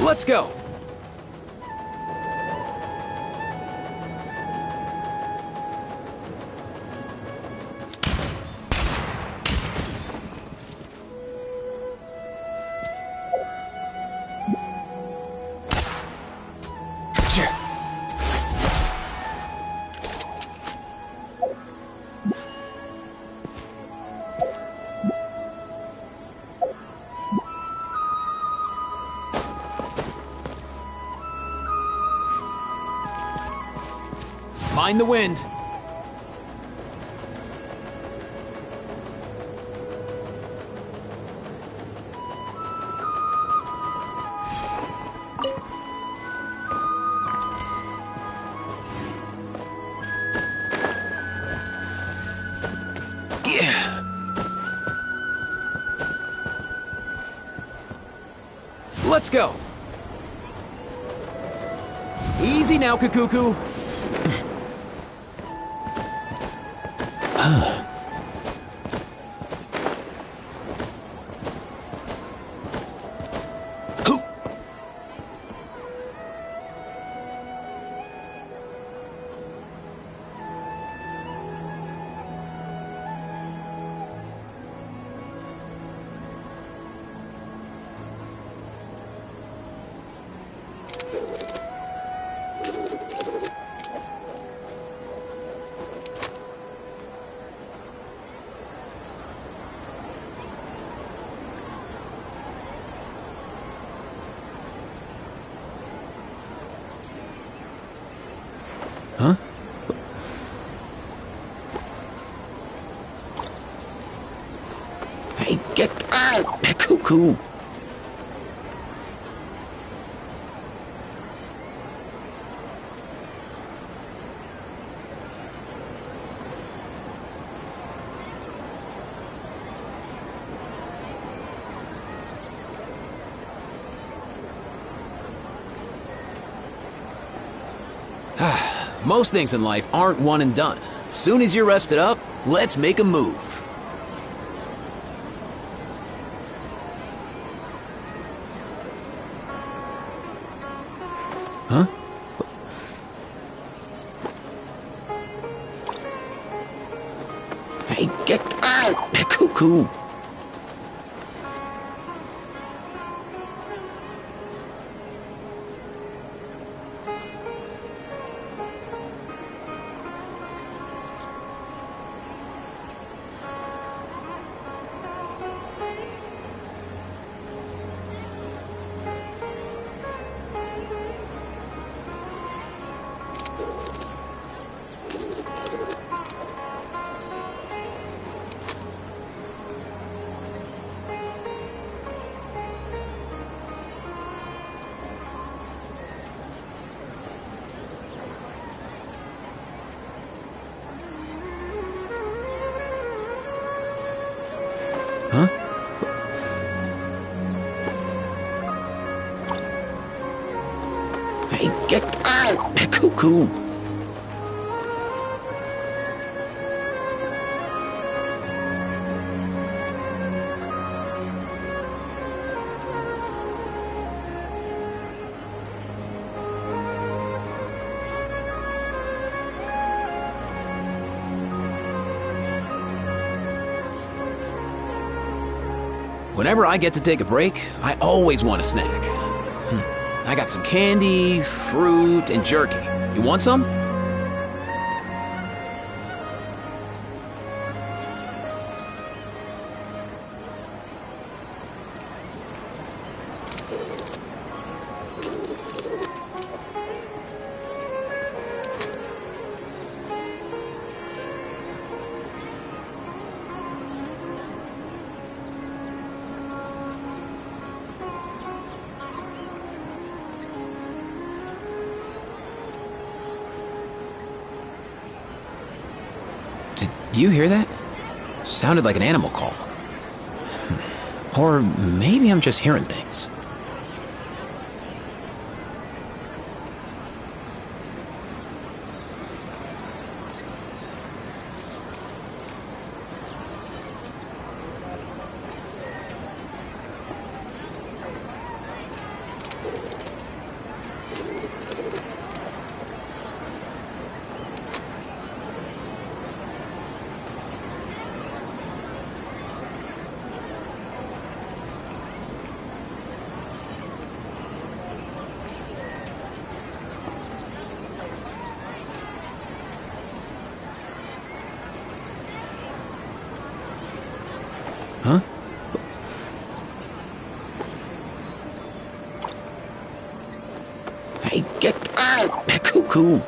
Let's go! Mind the wind. Yeah. Let's go. Easy now, Kakuku. Huh? Hey, get out! Cuckoo! Most things in life aren't one and done. Soon as you're rested up, let's make a move. Huh? Hey, get out! Cuckoo! Huh? Hey, get out! Cuckoo! Whenever I get to take a break, I always want a snack. I got some candy, fruit, and jerky. You want some? Did you hear that? Sounded like an animal call. Or maybe I'm just hearing things. Huh? Hey, get out! Cuckoo!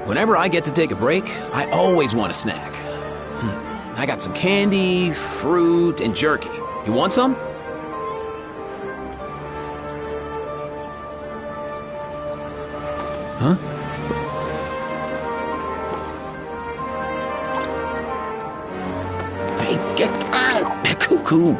Whenever I get to take a break, I always want a snack. I got some candy, fruit, and jerky. You want some? Huh? Hey, get out! Cuckoo!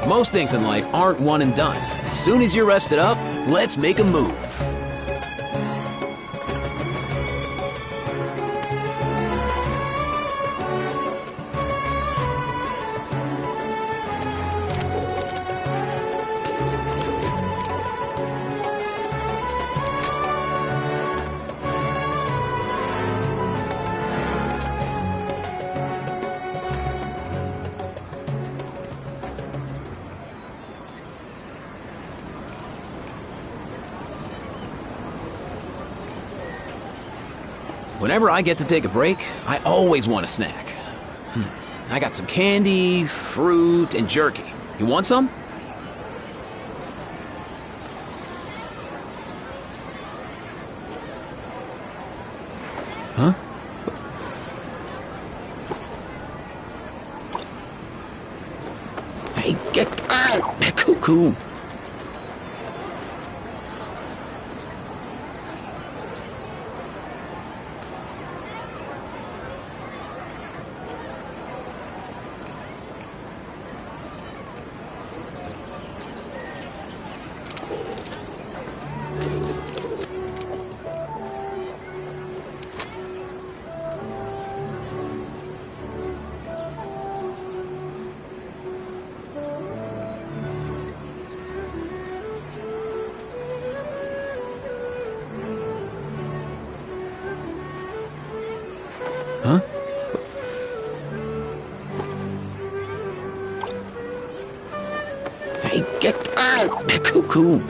Most things in life aren't one and done. As soon as you're rested up, let's make a move. Whenever I get to take a break, I always want a snack. I got some candy, fruit, and jerky. You want some? Huh? Hey, get out! Cuckoo! Huh? Hey, get out! Cuckoo!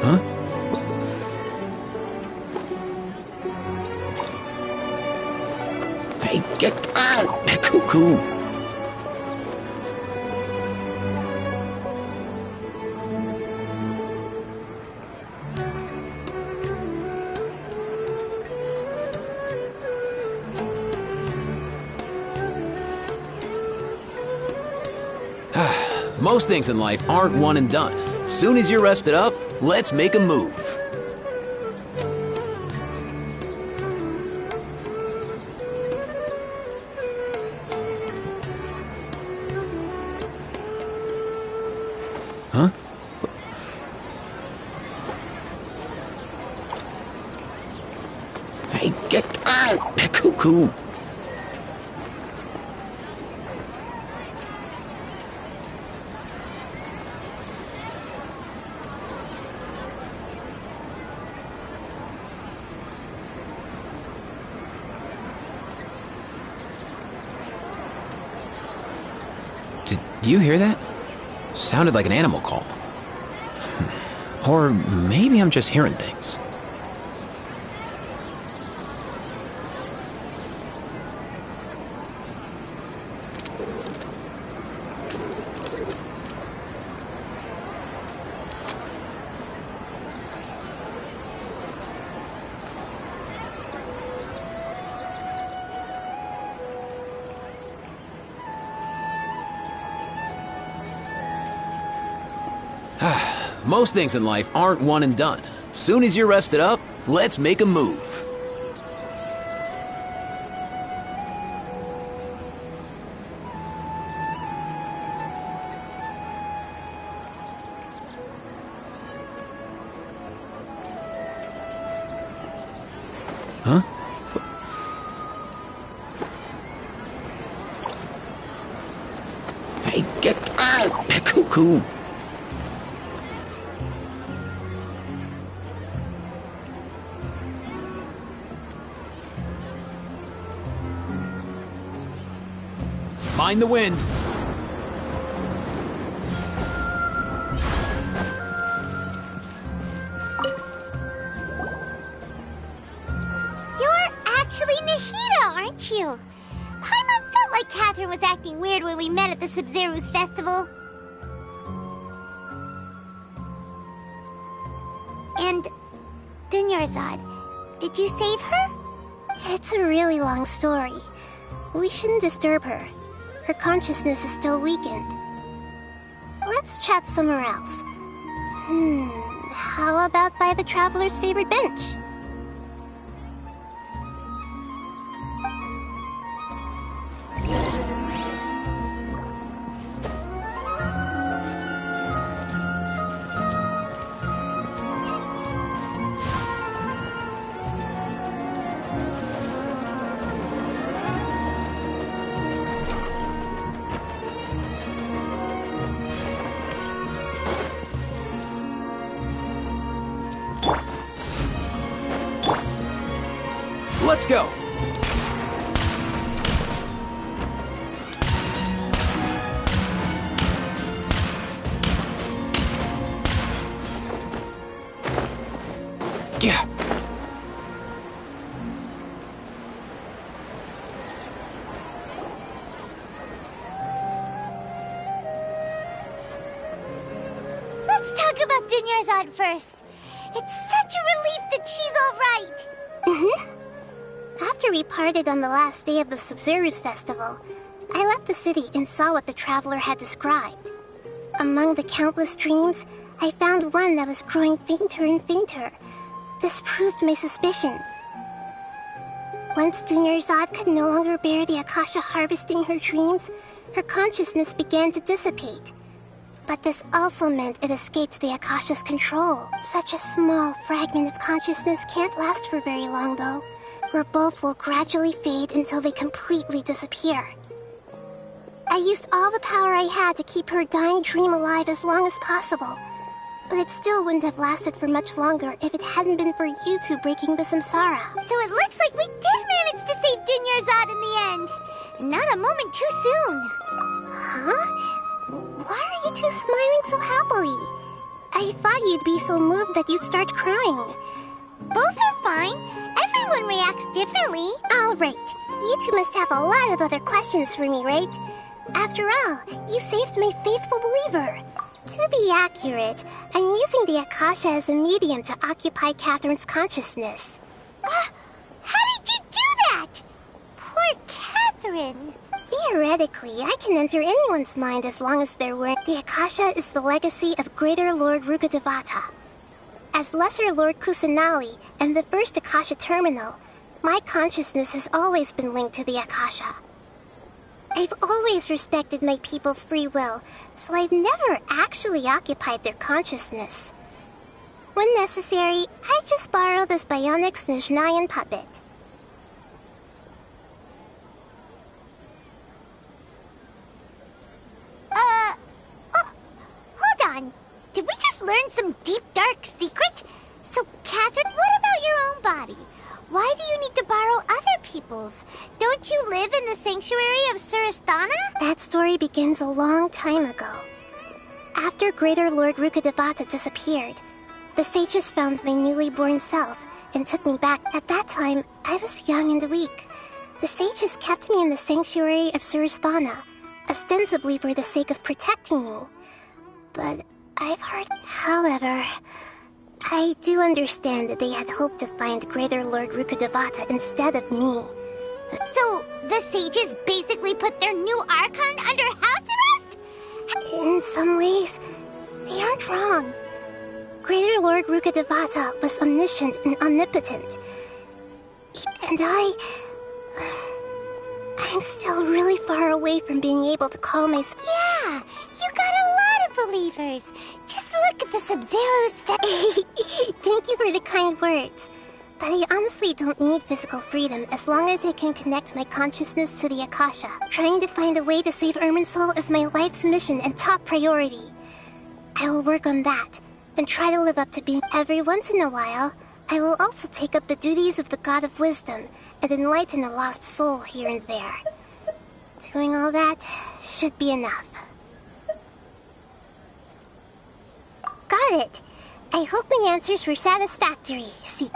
Huh? Hey, get out! Cuckoo! Most things in life aren't one and done. As soon as you're rested up, let's make a move. Huh? Hey, get out! Cuckoo! Did you hear that? Sounded like an animal call. Or maybe I'm just hearing things. Most things in life aren't one and done. Soon as you're rested up, let's make a move. Huh? Hey, get out! Cuckoo! Mind the wind. You're actually Nahida, aren't you? Paimon felt like Catherine was acting weird when we met at the Sub-Zero's festival. And Dunyarzad, did you save her? It's a really long story. We shouldn't disturb her. Her consciousness is still weakened. Let's chat somewhere else. How about by the Traveler's favorite bench? Let's go! Yeah. Let's talk about Dunyarzad first. It's such a relief that she's all right. After we parted on the last day of the Sub-Zero's festival, I left the city and saw what the Traveler had described. Among the countless dreams, I found one that was growing fainter and fainter. This proved my suspicion. Once Dunyarzad could no longer bear the Akasha harvesting her dreams, her consciousness began to dissipate. But this also meant it escaped the Akasha's control. Such a small fragment of consciousness can't last for very long, though, where both will gradually fade until they completely disappear. I used all the power I had to keep her dying dream alive as long as possible, but it still wouldn't have lasted for much longer if it hadn't been for you two breaking the samsara. So it looks like we did manage to save Dunyarzad in the end, and not a moment too soon. Huh? Why are you two smiling so happily? I thought you'd be so moved that you'd start crying. Both are fine. Everyone reacts differently. All right. You two must have a lot of other questions for me, right? After all, you saved my faithful believer. To be accurate, I'm using the Akasha as a medium to occupy Catherine's consciousness. How did you do that? Poor Catherine. Theoretically, I can enter anyone's mind as long as they're wearing... The Akasha is the legacy of Greater Lord Rukkhadevata. As Lesser Lord Kusanali and the first Akasha terminal, my consciousness has always been linked to the Akasha. I've always respected my people's free will, so I've never actually occupied their consciousness. When necessary, I just borrow this bionic Snezhnayan puppet. Hold on. Did we just learn some deep, dark secret? So, Catherine, what about your own body? Why do you need to borrow other peoples. Don't you live in the sanctuary of Surasthana? That story begins a long time ago. After Greater Lord Rukkhadevata disappeared, the sages found my newly born self and took me back. At that time, I was young and weak. The sages kept me in the sanctuary of Surasthana, ostensibly for the sake of protecting me. But I've heard... However, I do understand that they had hoped to find Greater Lord Rukkhadevata instead of me. So, the sages basically put their new Archon under house arrest? In some ways, they aren't wrong. Greater Lord Rukkhadevata was omniscient and omnipotent. And I'm still really far away from being able to call myself... Yeah, you got a lot of believers. Just look at the Sub-Zeros that... Thank you for the kind words. But I honestly don't need physical freedom as long as I can connect my consciousness to the Akasha. Trying to find a way to save Irminsul is my life's mission and top priority. I will work on that, and try to live up to being... Every once in a while, I will also take up the duties of the God of Wisdom and enlighten a lost soul here and there. Doing all that should be enough. Got it! I hope my answers were satisfactory. See,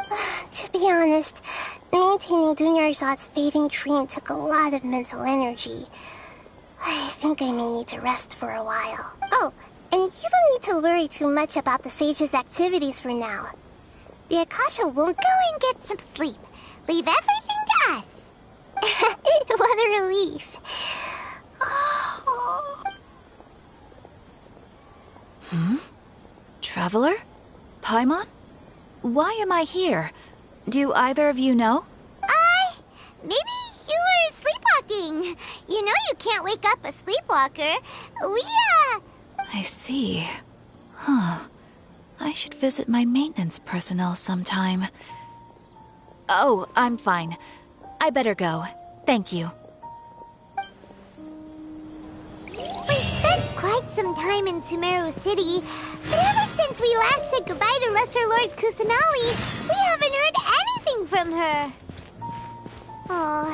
to be honest, maintaining Dunyarzad's fading dream took a lot of mental energy. I think I may need to rest for a while. Oh, and you don't need to worry too much about the sage's activities for now. The Akasha won't... Go and get some sleep. Leave everything to us. What a relief. Traveler? Paimon? Why am I here? Do either of you know? Maybe you were sleepwalking. You know you can't wake up a sleepwalker. I see. Huh. I should visit my maintenance personnel sometime. Oh, I'm fine. I better go. Thank you. We spent quite some time in Sumeru City, but ever since we last said goodbye to Lesser Lord Kusanali, we haven't heard anything from her. Oh.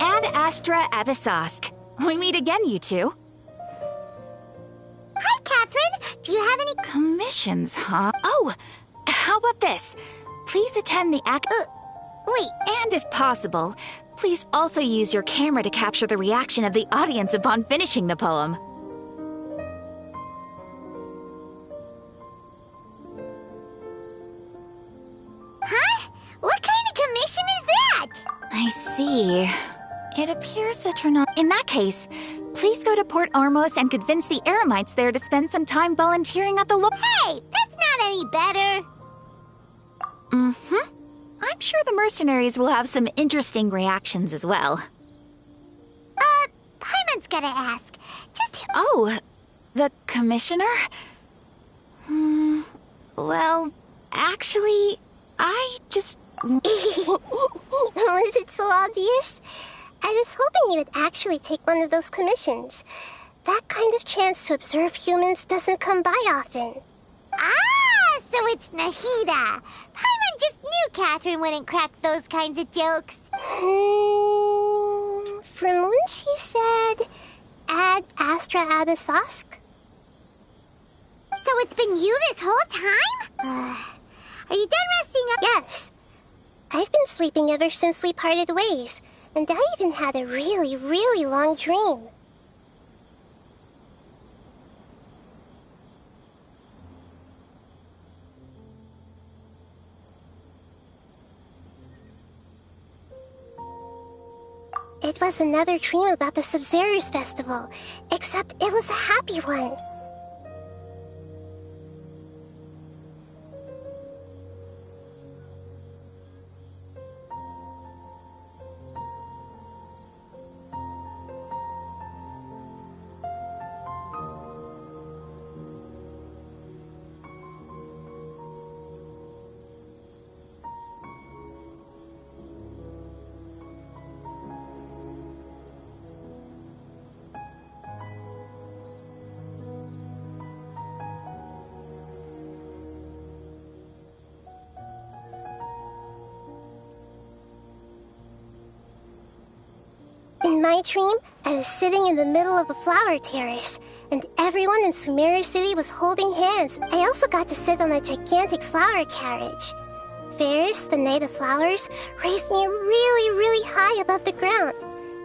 Ad Astra Avisask. We meet again, you two. Hi, Catherine. Do you have any... Commissions, huh? Oh, how about this? Please attend the Wait. And if possible, please also use your camera to capture the reaction of the audience upon finishing the poem. Huh? What kind of commission is that? I see. It appears that you're not... In that case, please go to Port Ormos and convince the Eremites there to spend some time volunteering at the Hey, that's not any better. Mm-hmm. I'm sure the mercenaries will have some interesting reactions as well. Paimon's gotta ask. Oh, the commissioner? Well, actually, I just... Was it so obvious? I was hoping you would actually take one of those commissions. That kind of chance to observe humans doesn't come by often. So it's Nahida. Paimon just knew Catherine wouldn't crack those kinds of jokes. From when she said, Ad Astra Abisask? So it's been you this whole time? Are you done resting up? Yes. I've been sleeping ever since we parted ways, and I even had a really, really long dream. It was another dream about the Sub-Zerus festival, except it was a happy one. In my dream, I was sitting in the middle of a flower terrace, and everyone in Sumeru City was holding hands. I also got to sit on a gigantic flower carriage. Ferris, the Knight of Flowers, raised me really, really high above the ground,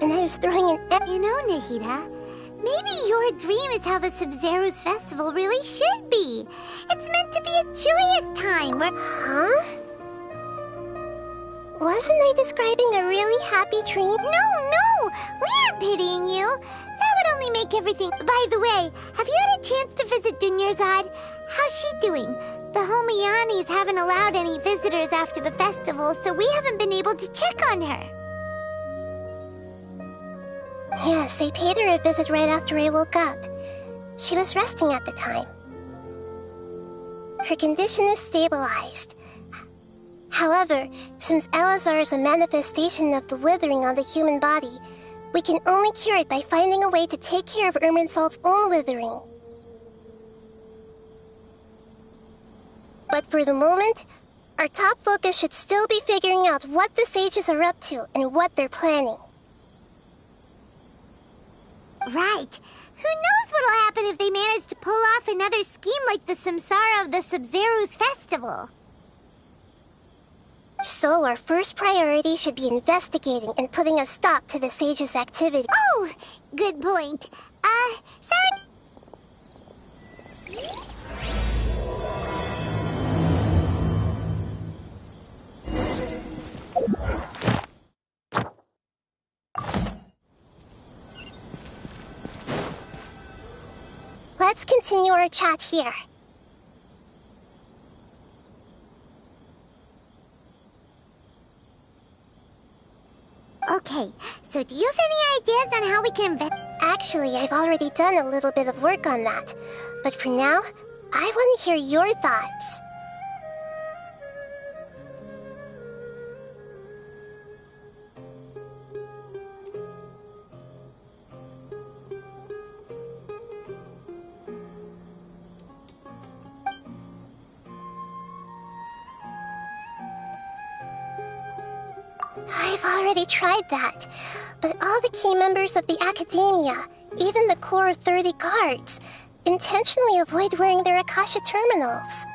and I was throwing an... You know, Nahida, maybe your dream is how the Sub-Zero's festival really should be. It's meant to be a joyous time where... Huh? Wasn't I describing a really happy dream? No! We aren't pitying you. That would only make everything... By the way, have you had a chance to visit Dunyarzad? How's she doing? The Homiyanis haven't allowed any visitors after the festival, so we haven't been able to check on her. Yes, I paid her a visit right after I woke up. She was resting at the time. Her condition is stabilized. However, since Elazar is a manifestation of the withering on the human body, we can only cure it by finding a way to take care of Irminsul's own withering. But for the moment, our top focus should still be figuring out what the sages are up to and what they're planning. Right. Who knows what'll happen if they manage to pull off another scheme like the Samsara of the Sub-Zero's festival? So our first priority should be investigating and putting a stop to the sages' activity. Oh, good point. Sorry. Let's continue our chat here. Okay, so do you have any ideas on how we can Actually, I've already done a little bit of work on that. But for now, I want to hear your thoughts. I've already tried that, but all the key members of the Academia, even the core 30 guards, intentionally avoid wearing their Akasha terminals.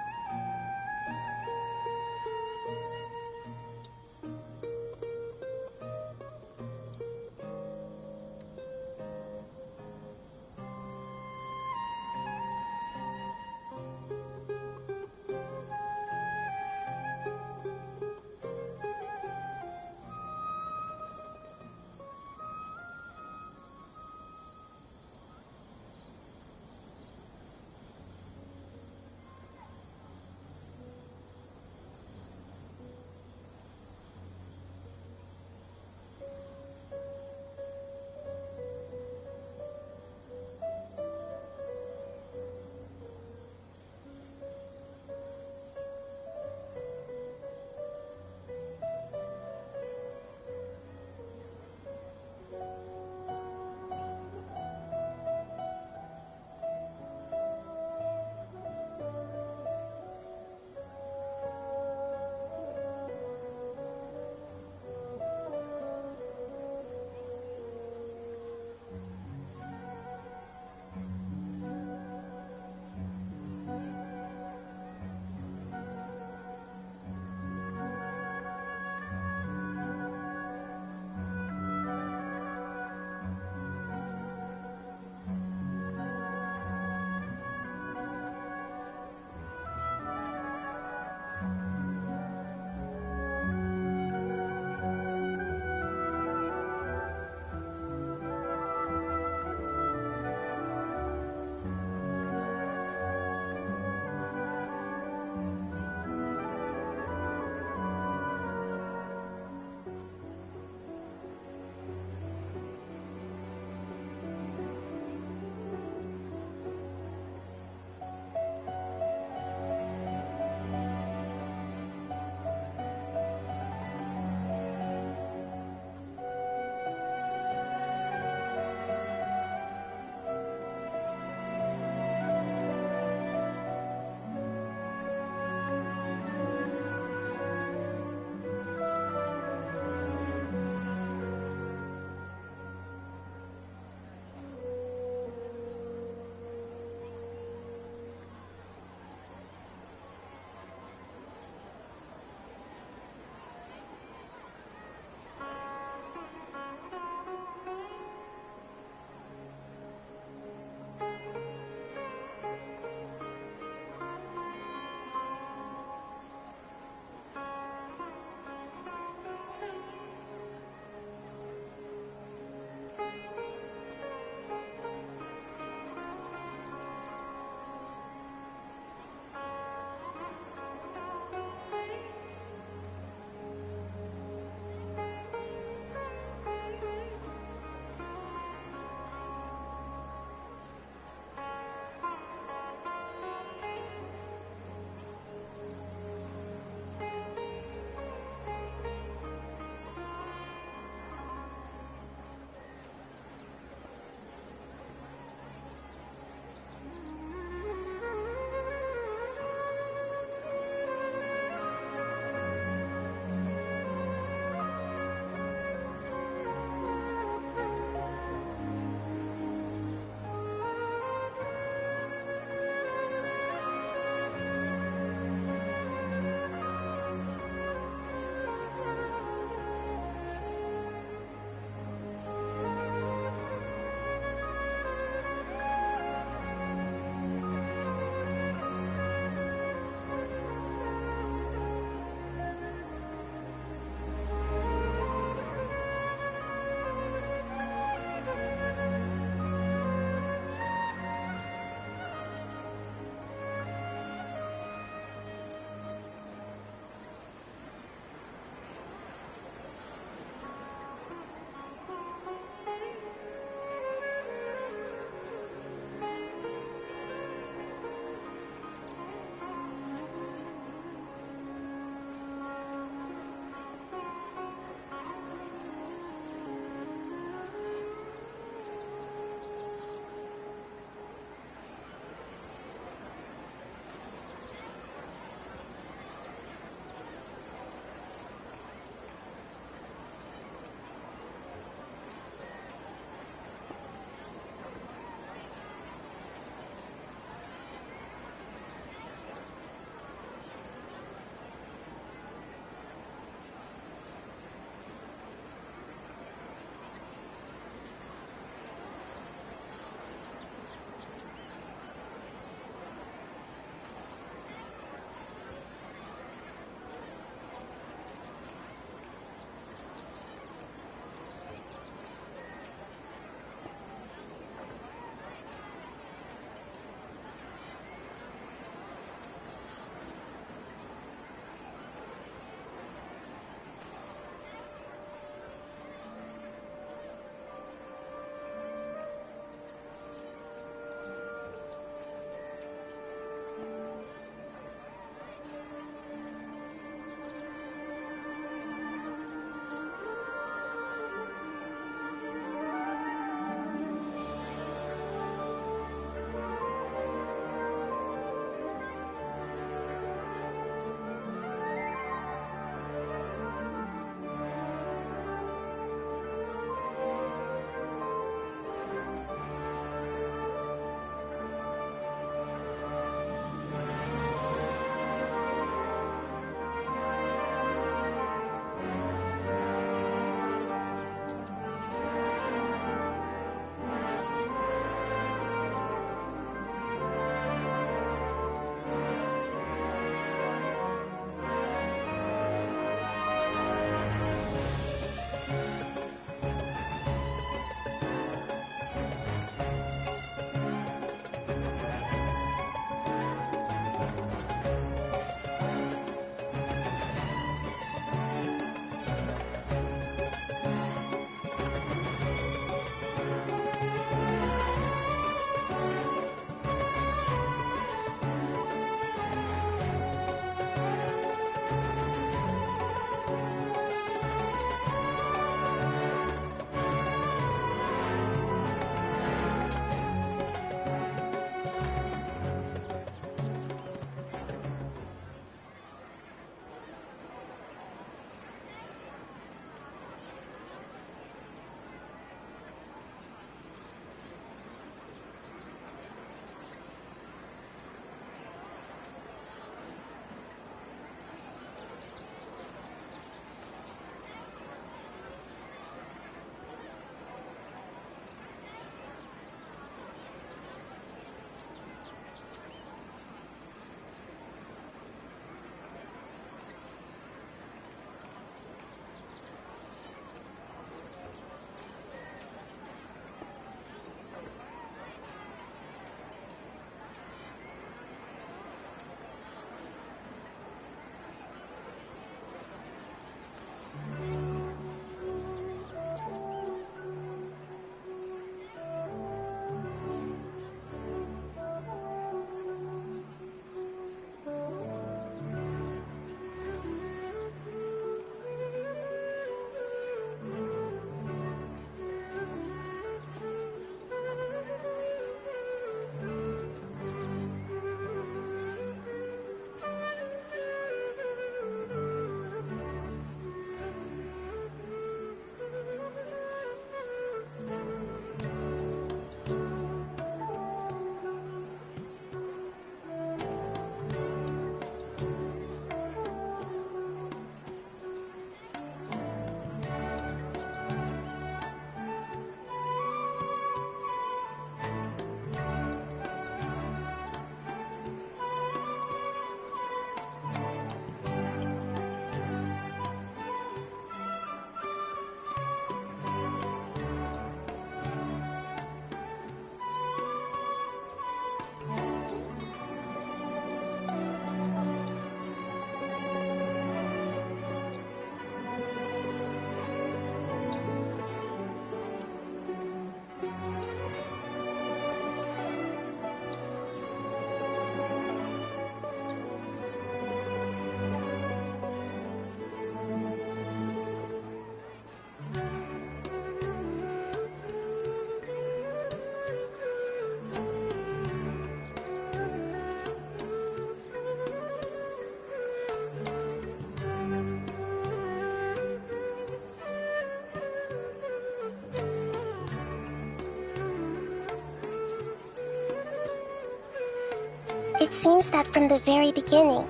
It seems that from the very beginning,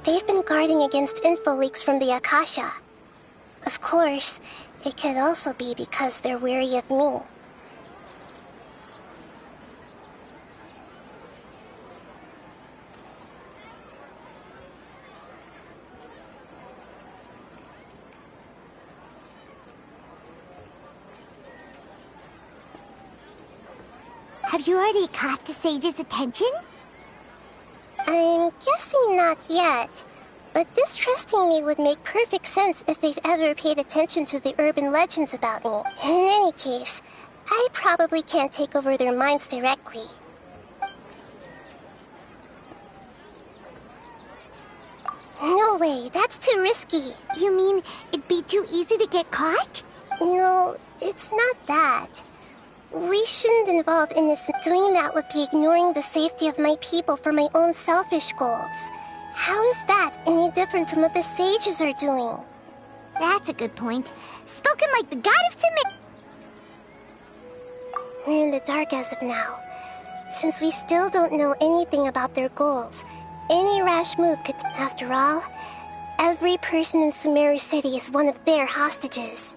they've been guarding against info leaks from the Akasha. Of course, it could also be because they're wary of me. Have you already caught the sage's attention? I'm guessing not yet, but distrusting me would make perfect sense if they've ever paid attention to the urban legends about me. In any case, I probably can't take over their minds directly. No way, that's too risky. You mean it'd be too easy to get caught? No, it's not that. We shouldn't involve innocent. Doing that would be ignoring the safety of my people for my own selfish goals. How is that any different from what the sages are doing? That's a good point. Spoken like the god of submission. We're in the dark as of now. Since we still don't know anything about their goals, any rash move could... After all, every person in Sumeru City is one of their hostages.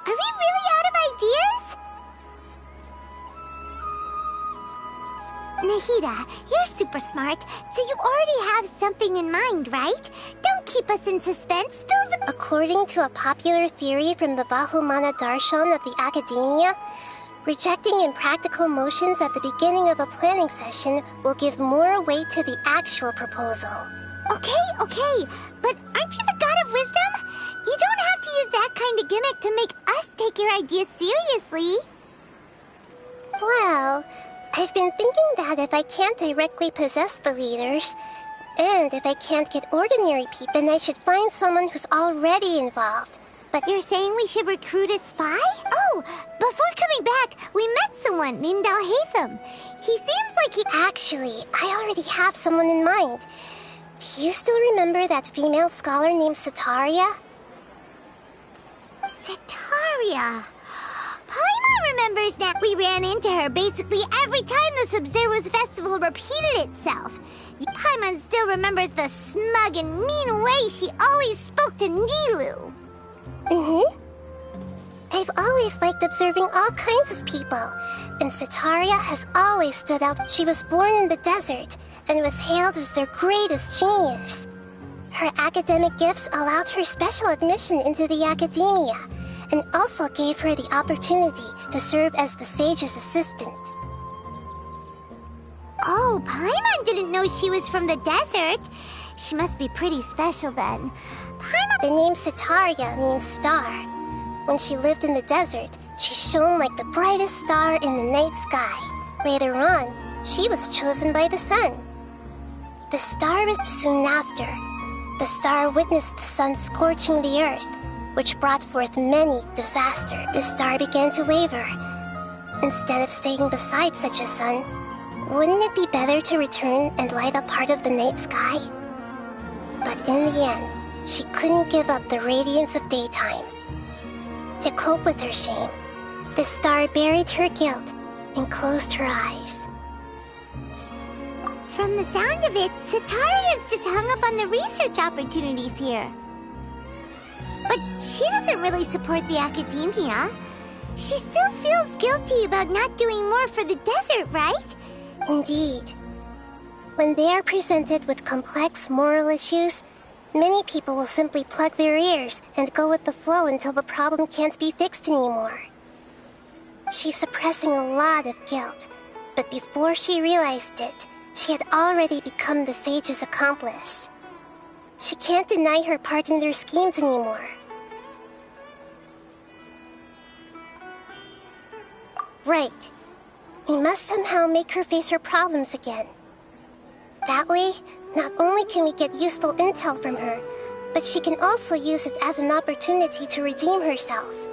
Are we really out of ideas? Nahida, you're super smart, so you already have something in mind, right? Don't keep us in suspense, spill the... According to a popular theory from the Vahumana Darshan of the Academia, rejecting impractical motions at the beginning of a planning session will give more weight to the actual proposal. Okay, but aren't you the god of wisdom? You don't have to use that kind of gimmick to make us take your ideas seriously. Well, I've been thinking that if I can't directly possess the leaders, and if I can't get ordinary people, then I should find someone who's already involved. But you're saying we should recruit a spy? Oh, before coming back, we met someone named Al-Haytham. He seems like he... Actually, I already have someone in mind. Do you still remember that female scholar named Sataria? Sataria. Paimon remembers that we ran into her basically every time the Sub-Zero's festival repeated itself. Paimon still remembers the smug and mean way she always spoke to Nilu. I've always liked observing all kinds of people, and Sataria has always stood out. She was born in the desert and was hailed as their greatest genius. Her academic gifts allowed her special admission into the academia, and also gave her the opportunity to serve as the sage's assistant. Oh, Paimon didn't know she was from the desert. She must be pretty special then. Paimon... The name Sataria means star. When she lived in the desert, she shone like the brightest star in the night sky. Later on, she was chosen by the sun. The star is soon after. The star witnessed the sun scorching the earth, which brought forth many disasters. The star began to waver. Instead of staying beside such a sun, wouldn't it be better to return and light up part of the night sky? But in the end, she couldn't give up the radiance of daytime. To cope with her shame, the star buried her guilt and closed her eyes. From the sound of it, Sataria's just hung up on the research opportunities here. But she doesn't really support the academia. She still feels guilty about not doing more for the desert, right? Indeed. When they are presented with complex moral issues, many people will simply plug their ears and go with the flow until the problem can't be fixed anymore. She's suppressing a lot of guilt, but before she realized it, she had already become the sage's accomplice. She can't deny her part in their schemes anymore. Right. We must somehow make her face her problems again. That way, not only can we get useful intel from her, but she can also use it as an opportunity to redeem herself.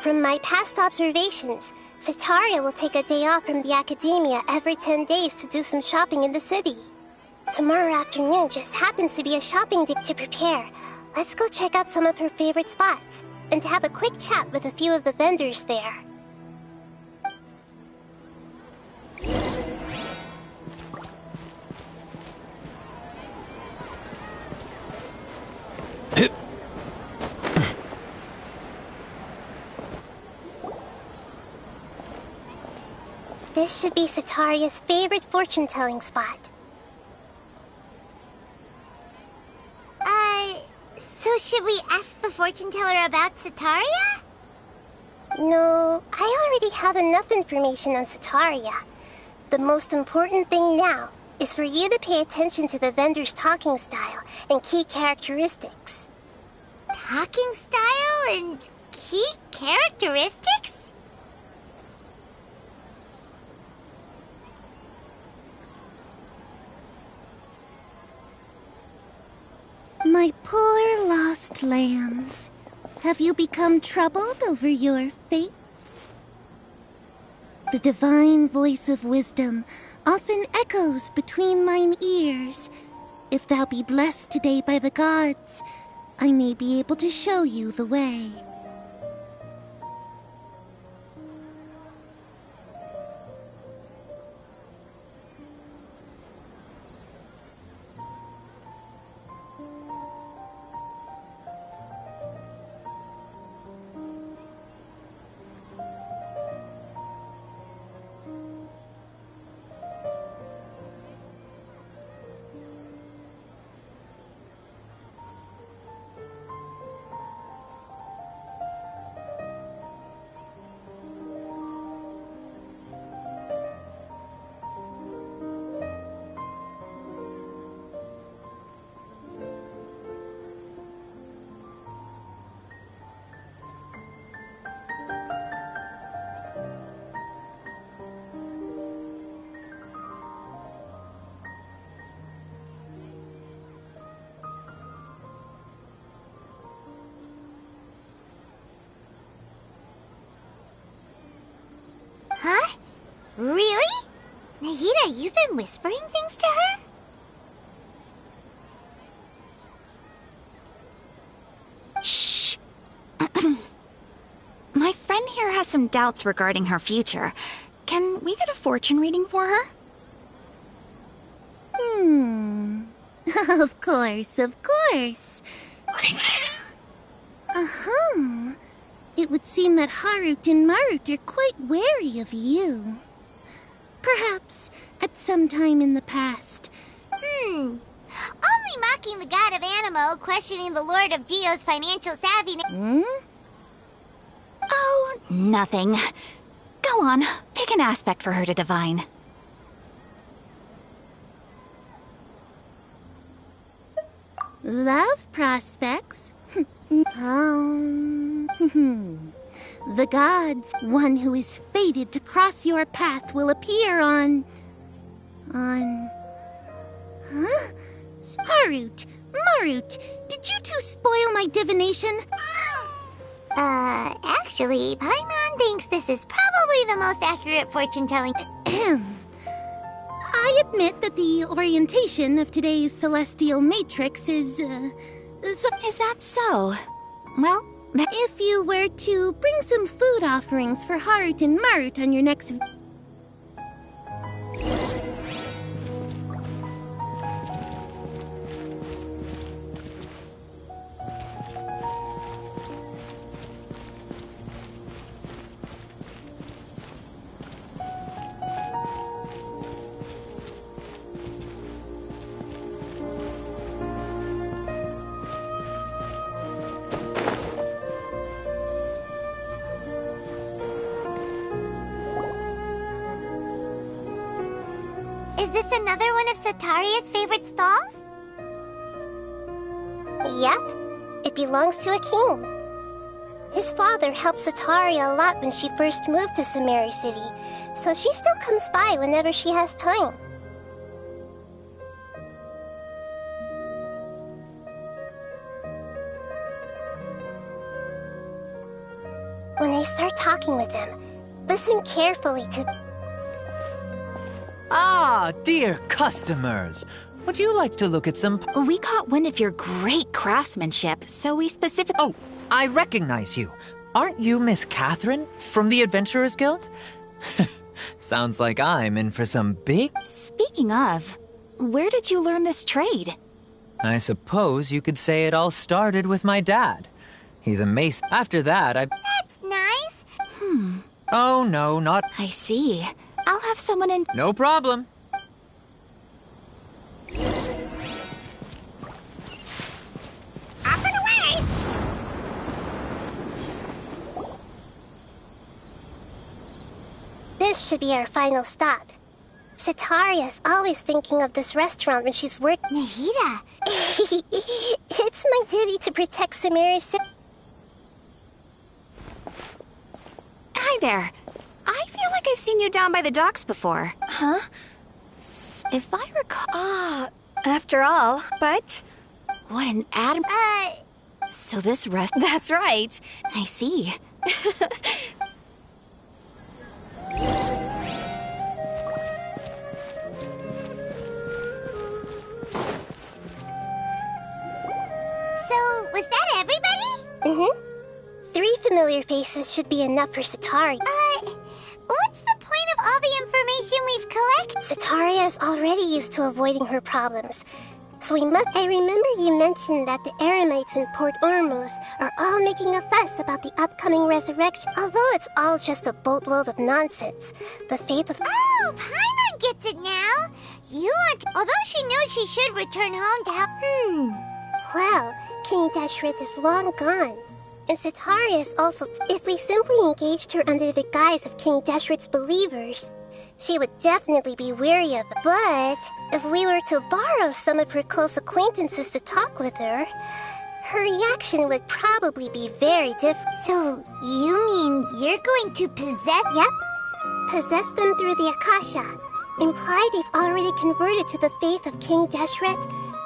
From my past observations, Sataria will take a day off from the academia every 10 days to do some shopping in the city. Tomorrow afternoon just happens to be a shopping day to prepare. Let's go check out some of her favorite spots, and have a quick chat with a few of the vendors there. This should be Sataria's favorite fortune-telling spot. So should we ask the fortune teller about Sataria? No, I already have enough information on Sataria. The most important thing now is for you to pay attention to the vendor's talking style and key characteristics. Talking style and key characteristics? My poor lost lambs, have you become troubled over your fates? The divine voice of wisdom often echoes between mine ears. If thou be blessed today by the gods, I may be able to show you the way. Huh? Really? Nahida, you've been whispering things to her? Shh! My friend here has some doubts regarding her future. Can we get a fortune reading for her? Of course, of course. Uh-huh. It would seem that Harut and Marut are quite wary of you. Perhaps at some time in the past. Only mocking the god of Animo, questioning the lord of Geo's financial savviness. Oh, nothing. Go on, pick an aspect for her to divine. Love prospects? The gods, one who is fated to cross your path will appear on... Huh? Harut, Marut, did you two spoil my divination? Actually, Paimon thinks this is probably the most accurate fortune-telling. I admit that the orientation of today's celestial matrix is, Is that so? Well, If you were to bring some food offerings for Harut and Marut on your next... Is this another one of Sataria's favorite stalls? Yep, it belongs to a king. His father helped Sataria a lot when she first moved to Samari City, so she still comes by whenever she has time. When I start talking with them. Listen carefully to... Ah, dear customers. Would you like to look at some... We caught wind of your great craftsmanship, so we specifically... Oh, I recognize you. Aren't you Miss Catherine from the Adventurers Guild? Sounds like I'm in for some big... Speaking of, where did you learn this trade? I suppose you could say it all started with my dad. He's a mason. After that, That's nice. Oh, no, not... I see. I'll have someone in... No problem. Up and away! This should be our final stop. Sitaria's always thinking of this restaurant when she's working. Nahida, It's my duty to protect Samira's... Hi there. I feel like I've seen you down by the docks before. Huh? If I recall... After all, but... What an atom... So this rest... That's right. I see. so was that everybody? 3 familiar faces should be enough for Sitaria. What's the point of all the information we've collected? Sitaria is already used to avoiding her problems. So we must... I remember you mentioned that the Eremites in Port Ormuz are all making a fuss about the upcoming resurrection. Although it's all just a boatload of nonsense, the faith of... Oh, Paimon gets it now. You want... Although she knows she should return home to help... Well, King Deshret is long gone. And Sitaria is also... If we simply engaged her under the guise of King Deshret's believers, she would definitely be weary of it. But if we were to borrow some of her close acquaintances to talk with her, her reaction would probably be very different. So, you mean you're going to possess... Yep. Possess them through the Akasha. Imply they've already converted to the faith of King Deshret,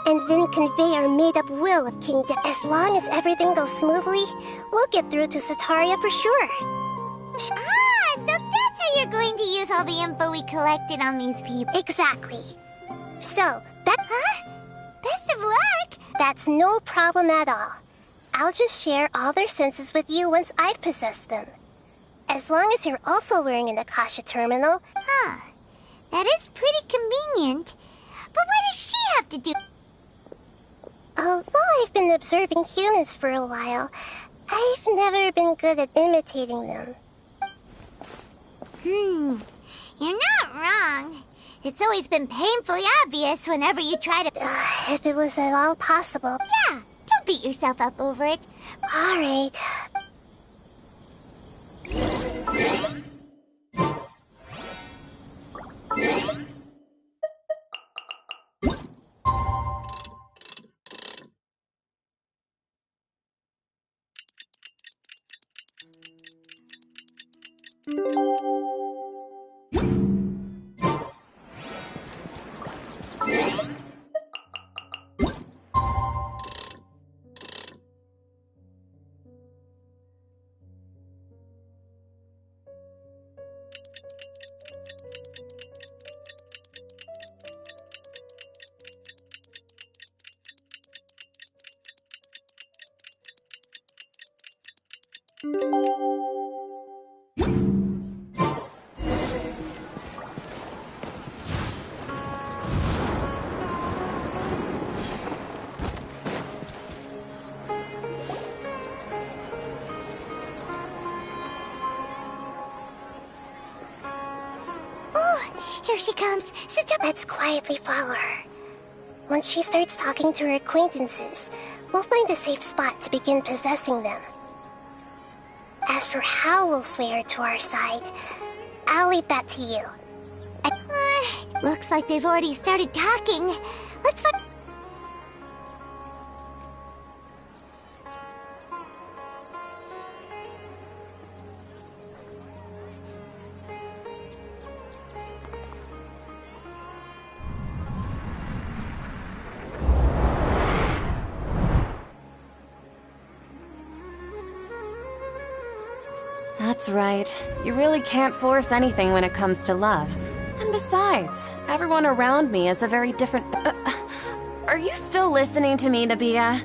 and then convey our made-up will of King De... As long as everything goes smoothly, we'll get through to Sitaria for sure. Ah, so that's how you're going to use all the info we collected on these people. Exactly. So, that... Huh? Best of luck! That's no problem at all. I'll just share all their senses with you once I've possessed them. As long as you're also wearing an Akasha terminal. Huh. That is pretty convenient. But what does she have to do? Although I've been observing humans for a while, I've never been good at imitating them. You're not wrong. It's always been painfully obvious whenever you try to... If it was at all possible. Yeah, don't beat yourself up over it. All right. Here she comes. Sit down. Let's quietly follow her. Once she starts talking to her acquaintances, we'll find a safe spot to begin possessing them. As for how we'll sway her to our side, I'll leave that to you. Looks like they've already started talking. Let's find... That's That's right. You really can't force anything when it comes to love. And besides, everyone around me is a very different... are you still listening to me, Nabia?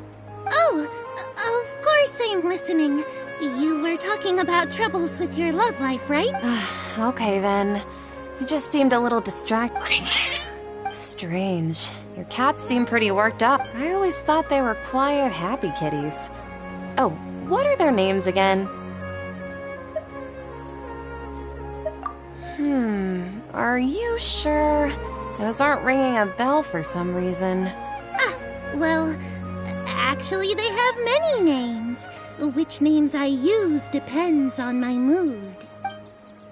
Oh, of course I'm listening. You were talking about troubles with your love life, right? Okay then. You just seemed a little distracted. Strange. Your cats seem pretty worked up. I always thought they were quiet, happy kitties. Oh, what are their names again? Are you sure? Those aren't ringing a bell for some reason. Well, actually they have many names. Which names I use depends on my mood.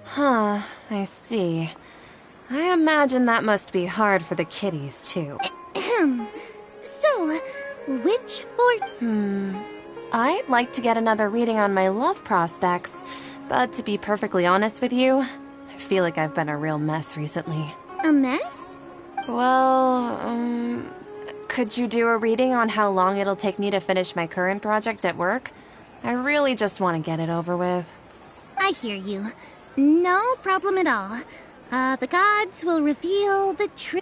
Huh, I see. I imagine that must be hard for the kitties, too. So, which I'd like to get another reading on my love prospects, but to be perfectly honest with you, I feel like I've been a real mess recently. A mess? Well, could you do a reading on how long it'll take me to finish my current project at work? I really just want to get it over with. I hear you. No problem at all. The gods will reveal the truth.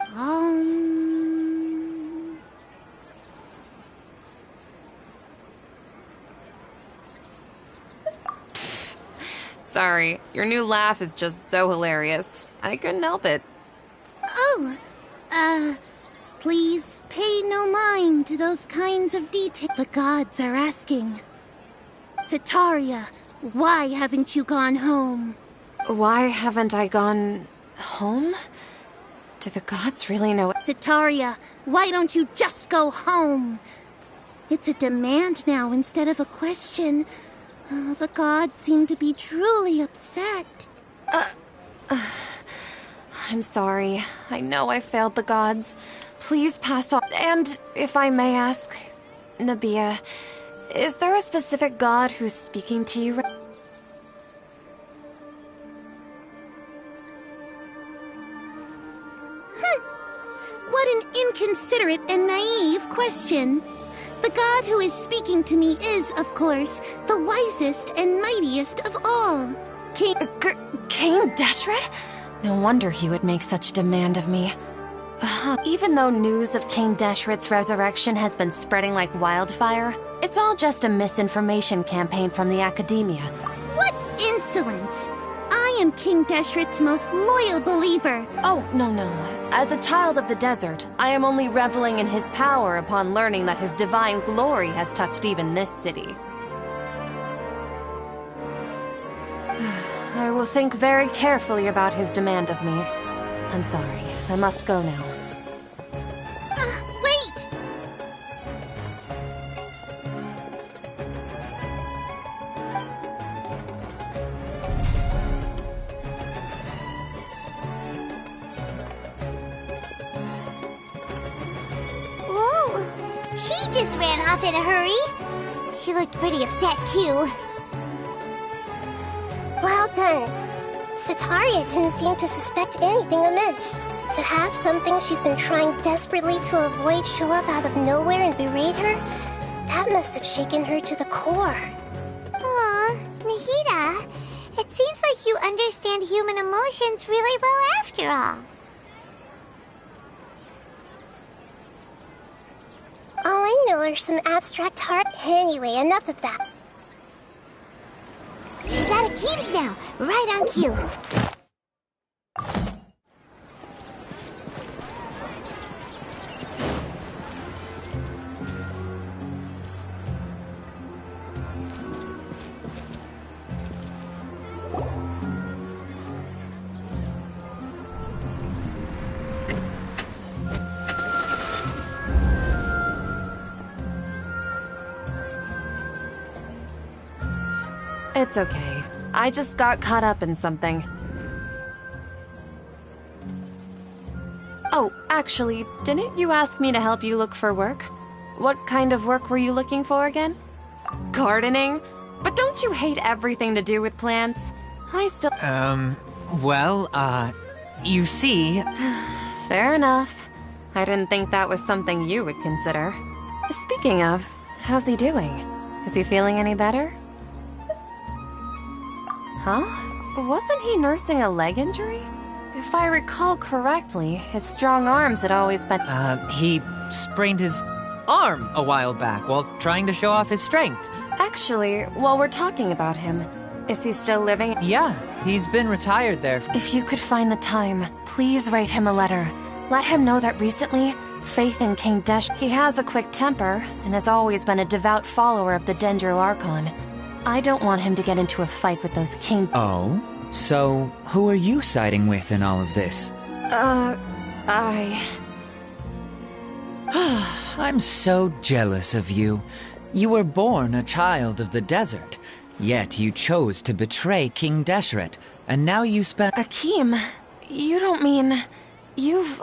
Sorry, your new laugh is just so hilarious. I couldn't help it. Oh, please pay no mind to those kinds of details. The gods are asking. Sitaria, why haven't you gone home? Why haven't I gone home? Do the gods really know? Sitaria, why don't you just go home? It's a demand now instead of a question. The gods seem to be truly upset. I'm sorry. I know I failed the gods. Please pass on. And if I may ask, Nabia, is there a specific god who's speaking to you? What an inconsiderate and naive question. The god who is speaking to me is, of course, the wisest and mightiest of all. King Deshret? No wonder he would make such demand of me. Even though news of King Deshret's resurrection has been spreading like wildfire, it's all just a misinformation campaign from the academia. What insolence! I am King Deshret's most loyal believer. Oh, no. As a child of the desert, I am only reveling in his power upon learning that his divine glory has touched even this city. I will think very carefully about his demand of me. I'm sorry. I must go now. Wait! Whoa! She just ran off in a hurry. She looked pretty upset, too. Well done. Sitaria didn't seem to suspect anything amiss. To have something she's been trying desperately to avoid show up out of nowhere and berate her, that must have shaken her to the core. Aw, Nahida, it seems like you understand human emotions really well after all. All I know are some abstract art. Anyway, enough of that. She's out of games now, right on cue. It's okay. I just got caught up in something. Oh, actually, didn't you ask me to help you look for work? What kind of work were you looking for again? Gardening? But don't you hate everything to do with plants? I still... You see... Fair enough. I didn't think that was something you would consider. Speaking of, how's he doing? Is he feeling any better? Huh? Wasn't he nursing a leg injury? If I recall correctly, his strong arms had always been... He sprained his arm a while back while trying to show off his strength. Actually, while we're talking about him, is he still living? Yeah, he's been retired there. If you could find the time, please write him a letter. Let him know that recently, faith in King he has a quick temper and has always been a devout follower of the Dendro Archon. I don't want him to get into a fight with those King... Oh? So, who are you siding with in all of this? I'm so jealous of you. You were born a child of the desert, yet you chose to betray King Deshret, and now you spent... Akeem, you don't mean... you've...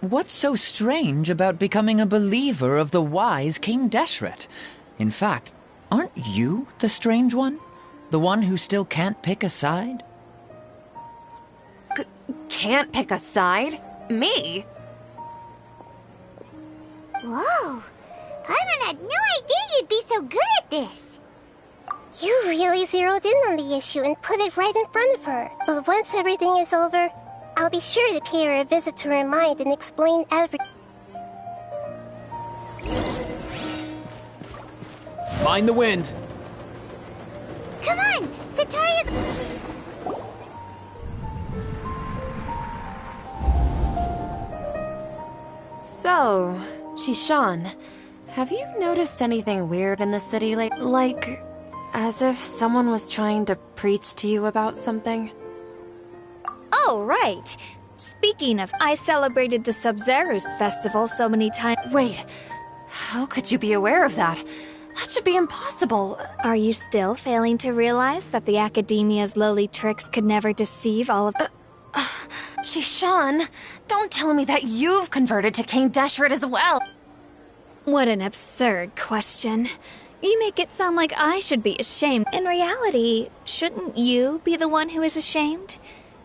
What's so strange about becoming a believer of the wise King Deshret? In fact, aren't you the strange one? The one who still can't pick a side? Can't pick a side? Me? Whoa! Paimon had no idea you'd be so good at this! You really zeroed in on the issue and put it right in front of her. But once everything is over, I'll be sure to pay her a visit to her mind and explain everything. Mind the wind. Come on! Sataria's... So, Shishan, have you noticed anything weird in the city lately? Like, as if someone was trying to preach to you about something? Oh, right. Speaking of, I celebrated the Sub-Zerus festival so many times. Wait, how could you be aware of that? That should be impossible. Are you still failing to realize that the Academia's lowly tricks could never deceive all of... Shishan, don't tell me that you've converted to King Deshret as well. What an absurd question. You make it sound like I should be ashamed. In reality, shouldn't you be the one who is ashamed?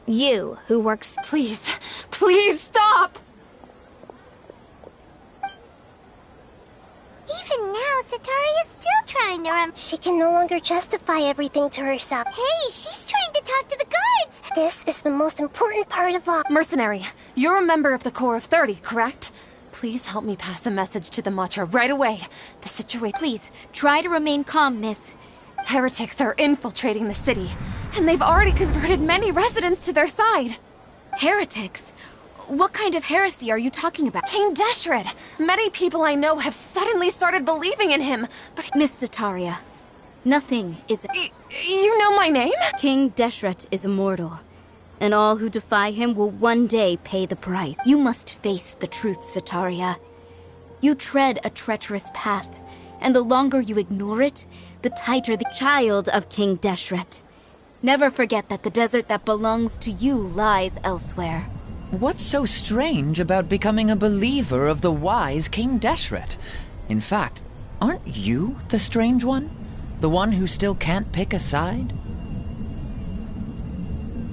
You, who works... Please, please stop! Even now, Sataria's still trying to She can no longer justify everything to herself. Hey, she's trying to talk to the guards! This is the most important part of all. Mercenary, you're a member of the Corps of 30, correct? Please help me pass a message to the Matcha right away. The situation... Please, try to remain calm, miss. Heretics are infiltrating the city, and they've already converted many residents to their side. Heretics? What kind of heresy are you talking about? King Deshret! Many people I know have suddenly started believing in him, but... Miss Zataria, nothing is... You know my name? King Deshret is immortal, and all who defy him will one day pay the price. You must face the truth, Zataria. You tread a treacherous path, and the longer you ignore it, the tighter the child of King Deshret. Never forget that the desert that belongs to you lies elsewhere. What's so strange about becoming a believer of the wise King Deshret? In fact, aren't you the strange one? The one who still can't pick a side?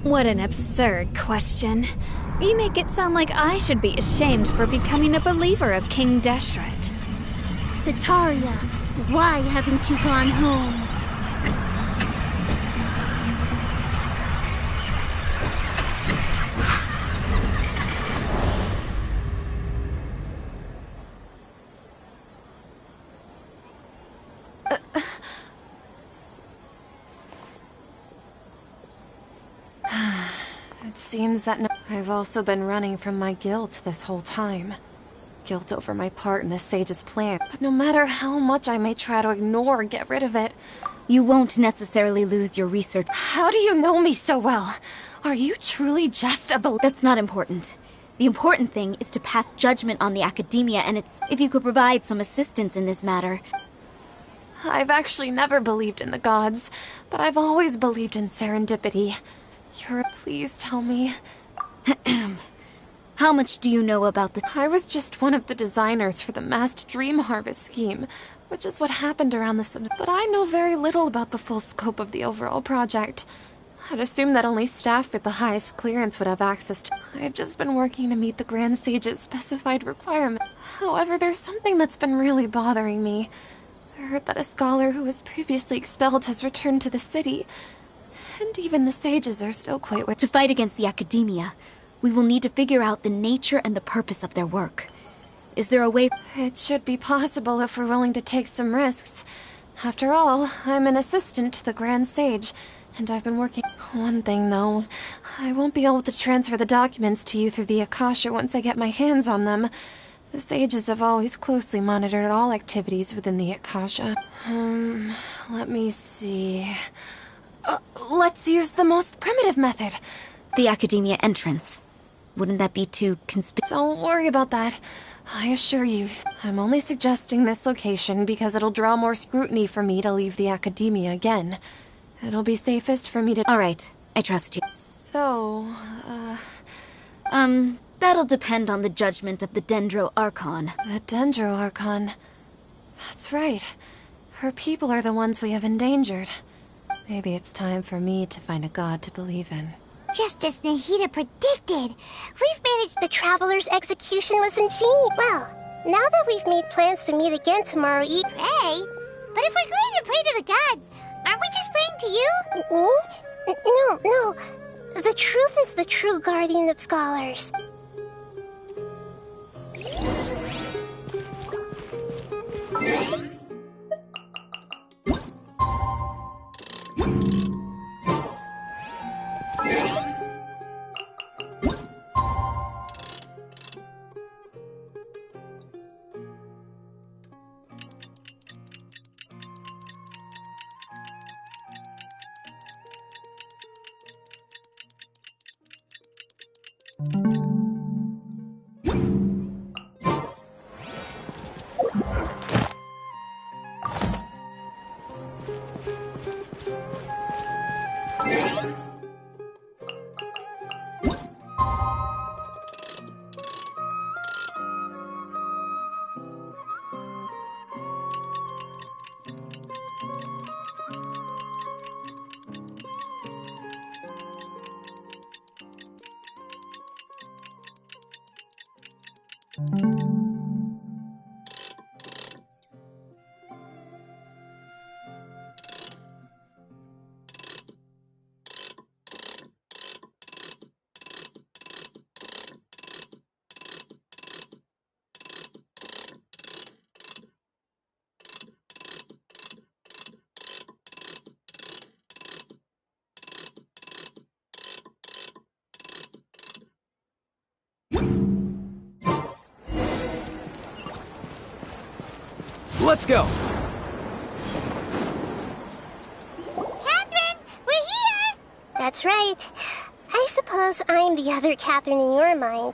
What an absurd question. You make it sound like I should be ashamed for becoming a believer of King Deshret. Zataria, why haven't you gone home? It seems that I've also been running from my guilt this whole time. Guilt over my part in the Sage's plan. But no matter how much I may try to ignore or get rid of it... You won't necessarily lose your research. How do you know me so well? Are you truly just a That's not important. The important thing is to pass judgment on the Academia, and it's... If you could provide some assistance in this matter... I've actually never believed in the gods, but I've always believed in serendipity. Please tell me. How much do you know about the... I was just one of the designers for the massed dream harvest scheme, which is what happened around the but I know very little about the full scope of the overall project. I'd assume that only staff with the highest clearance would have access to... I've just been working to meet the Grand Sage's specified requirement. However, there's something that's been really bothering me. I heard that a scholar who was previously expelled has returned to the city. And even the sages are still quite To fight against the academia, we will need to figure out the nature and the purpose of their work. Is there a way? It should be possible if we're willing to take some risks. After all, I'm an assistant to the Grand Sage, and I've been working... One thing, though. I won't be able to transfer the documents to you through the Akasha once I get my hands on them. The sages have always closely monitored all activities within the Akasha. Let me see... let's use the most primitive method. The academia entrance. Wouldn't that be too conspicuous? Don't worry about that. I assure you, I'm only suggesting this location because it'll draw more scrutiny for me to leave the academia again. It'll be safest for me to... All right, I trust you. So, That'll depend on the judgment of the Dendro Archon. The Dendro Archon. That's right. Her people are the ones we have endangered. Maybe it's time for me to find a god to believe in. Just as Nahida predicted, we've managed the Traveler's execution was ingenious. Well, now that we've made plans to meet again tomorrow Pray? But if we're going to pray to the gods, aren't we just praying to you? No. The truth is the true guardian of scholars. Let's go! Catherine, we're here! That's right. I suppose I'm the other Catherine in your mind.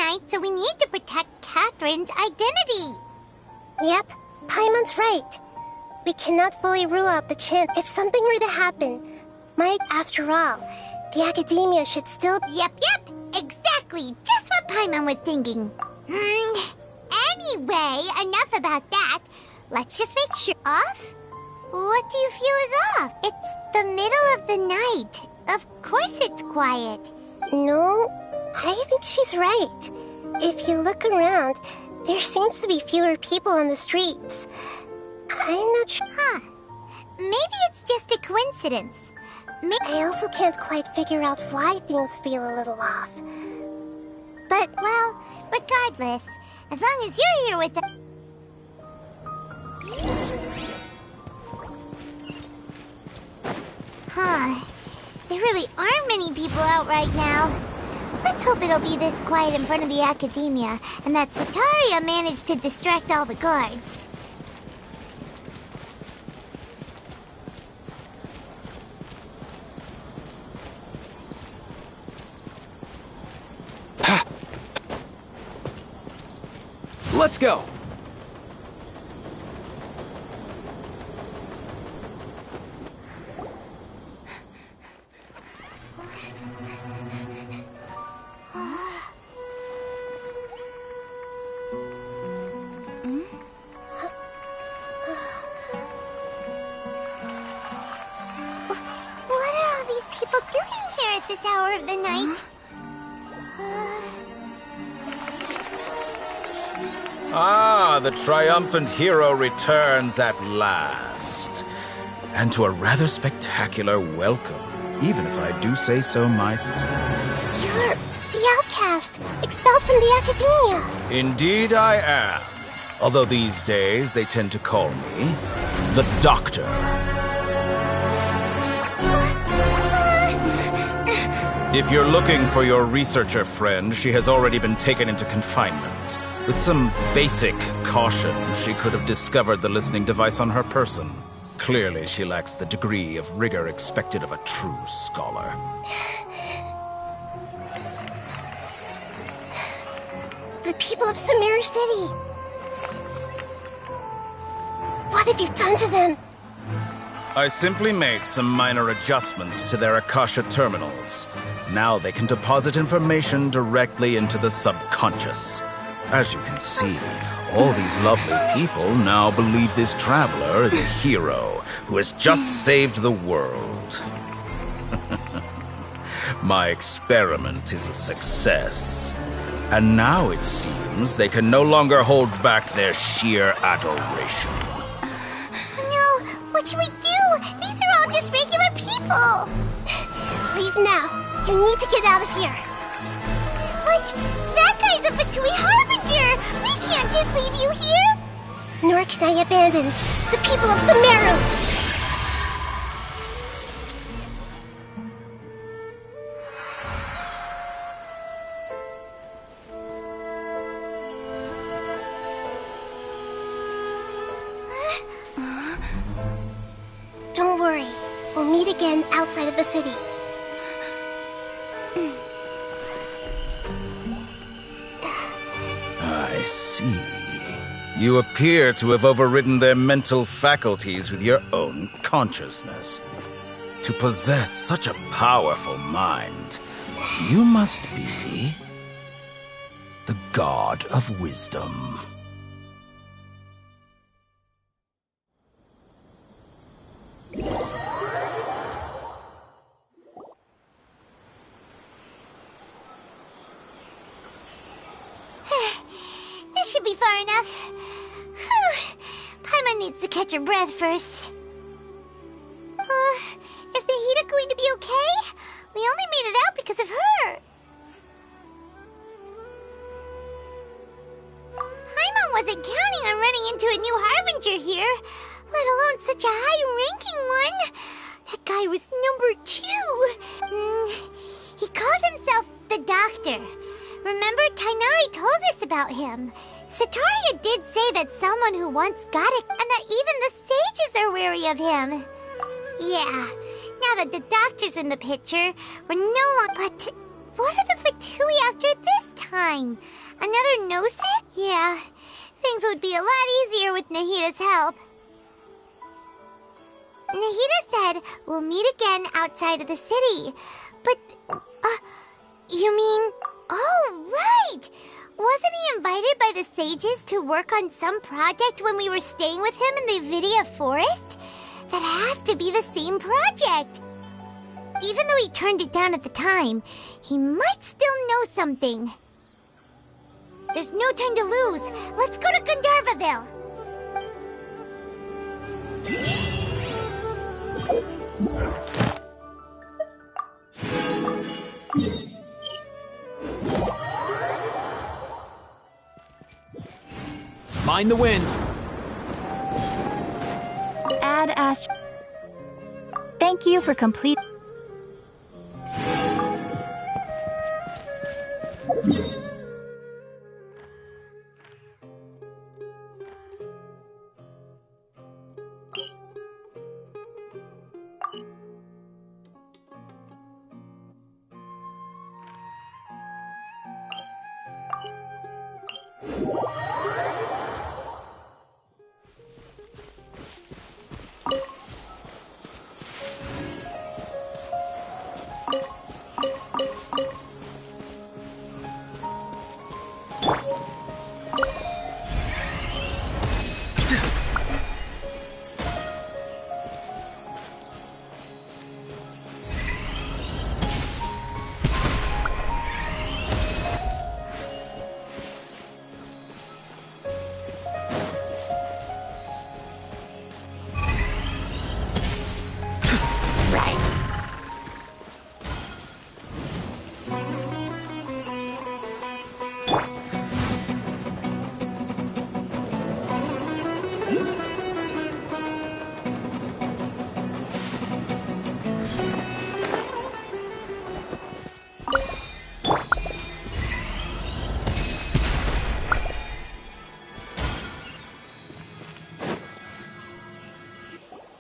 night, so we need to protect Catherine's identity. Yep, Paimon's right. We cannot fully rule out the chance if something were to happen. After all, the academia should still... Yep, exactly. Just what Paimon was thinking. Anyway, enough about that. Let's just make sure... Off? What do you feel is off? It's the middle of the night. Of course it's quiet. No, I think she's right. If you look around, there seems to be fewer people on the streets. I'm not sure. Huh. Maybe it's just a coincidence. I also can't quite figure out why things feel a little off. But, well, regardless, as long as you're here with us... Huh. There really aren't many people out right now. Let's hope it'll be this quiet in front of the academia, and that Sataria managed to distract all the guards. Let's go! What are all these people doing here at this hour of the night? Ah, the triumphant hero returns at last. And to a rather spectacular welcome, even if I do say so myself. you're the outcast, expelled from the academia. Indeed I am. Although these days they tend to call me the Doctor. If you're looking for your researcher friend, she has already been taken into confinement. With some basic caution, she could have discovered the listening device on her person. Clearly, she lacks the degree of rigor expected of a true scholar. The people of Sumeru City. What have you done to them? I simply made some minor adjustments to their Akasha terminals. Now they can deposit information directly into the subconscious. As you can see, all these lovely people now believe this traveler is a hero who has just saved the world. My experiment is a success. And now it seems they can no longer hold back their sheer adoration. No, what should we do? These are all just regular people. Leave now. You need to get out of here. But that guy's a Fatui Harbinger! We can't just leave you here! Nor can I abandon the people of Sumeru! Don't worry. We'll meet again outside of the city. I see. You appear to have overridden their mental faculties with your own consciousness. To possess such a powerful mind, you must be the god of wisdom. This should be far enough. Whew. Paimon needs to catch her breath first. Is Nahida going to be okay? We only made it out because of her. Paimon wasn't counting on running into a new Harbinger here, let alone such a high-ranking one. That guy was number 2. He called himself the Doctor. Remember, Tainari told us about him. Sataria did say that someone who once got it, and that even the sages are wary of him. Yeah, now that the Doctor's in the picture, we're no longer... But what are the Fatui after this time. Another gnosis? Yeah, things would be a lot easier with Nahida's help. Nahida said we'll meet again outside of the city. But, you mean... Oh, right! Wasn't he invited by the sages to work on some project when we were staying with him in the Vidia forest? That has to be the same project! Even though he turned it down at the time, he might still know something. There's no time to lose. Let's go to Gandharvaville. Mind the wind. Ad Ast. Thank you for complete.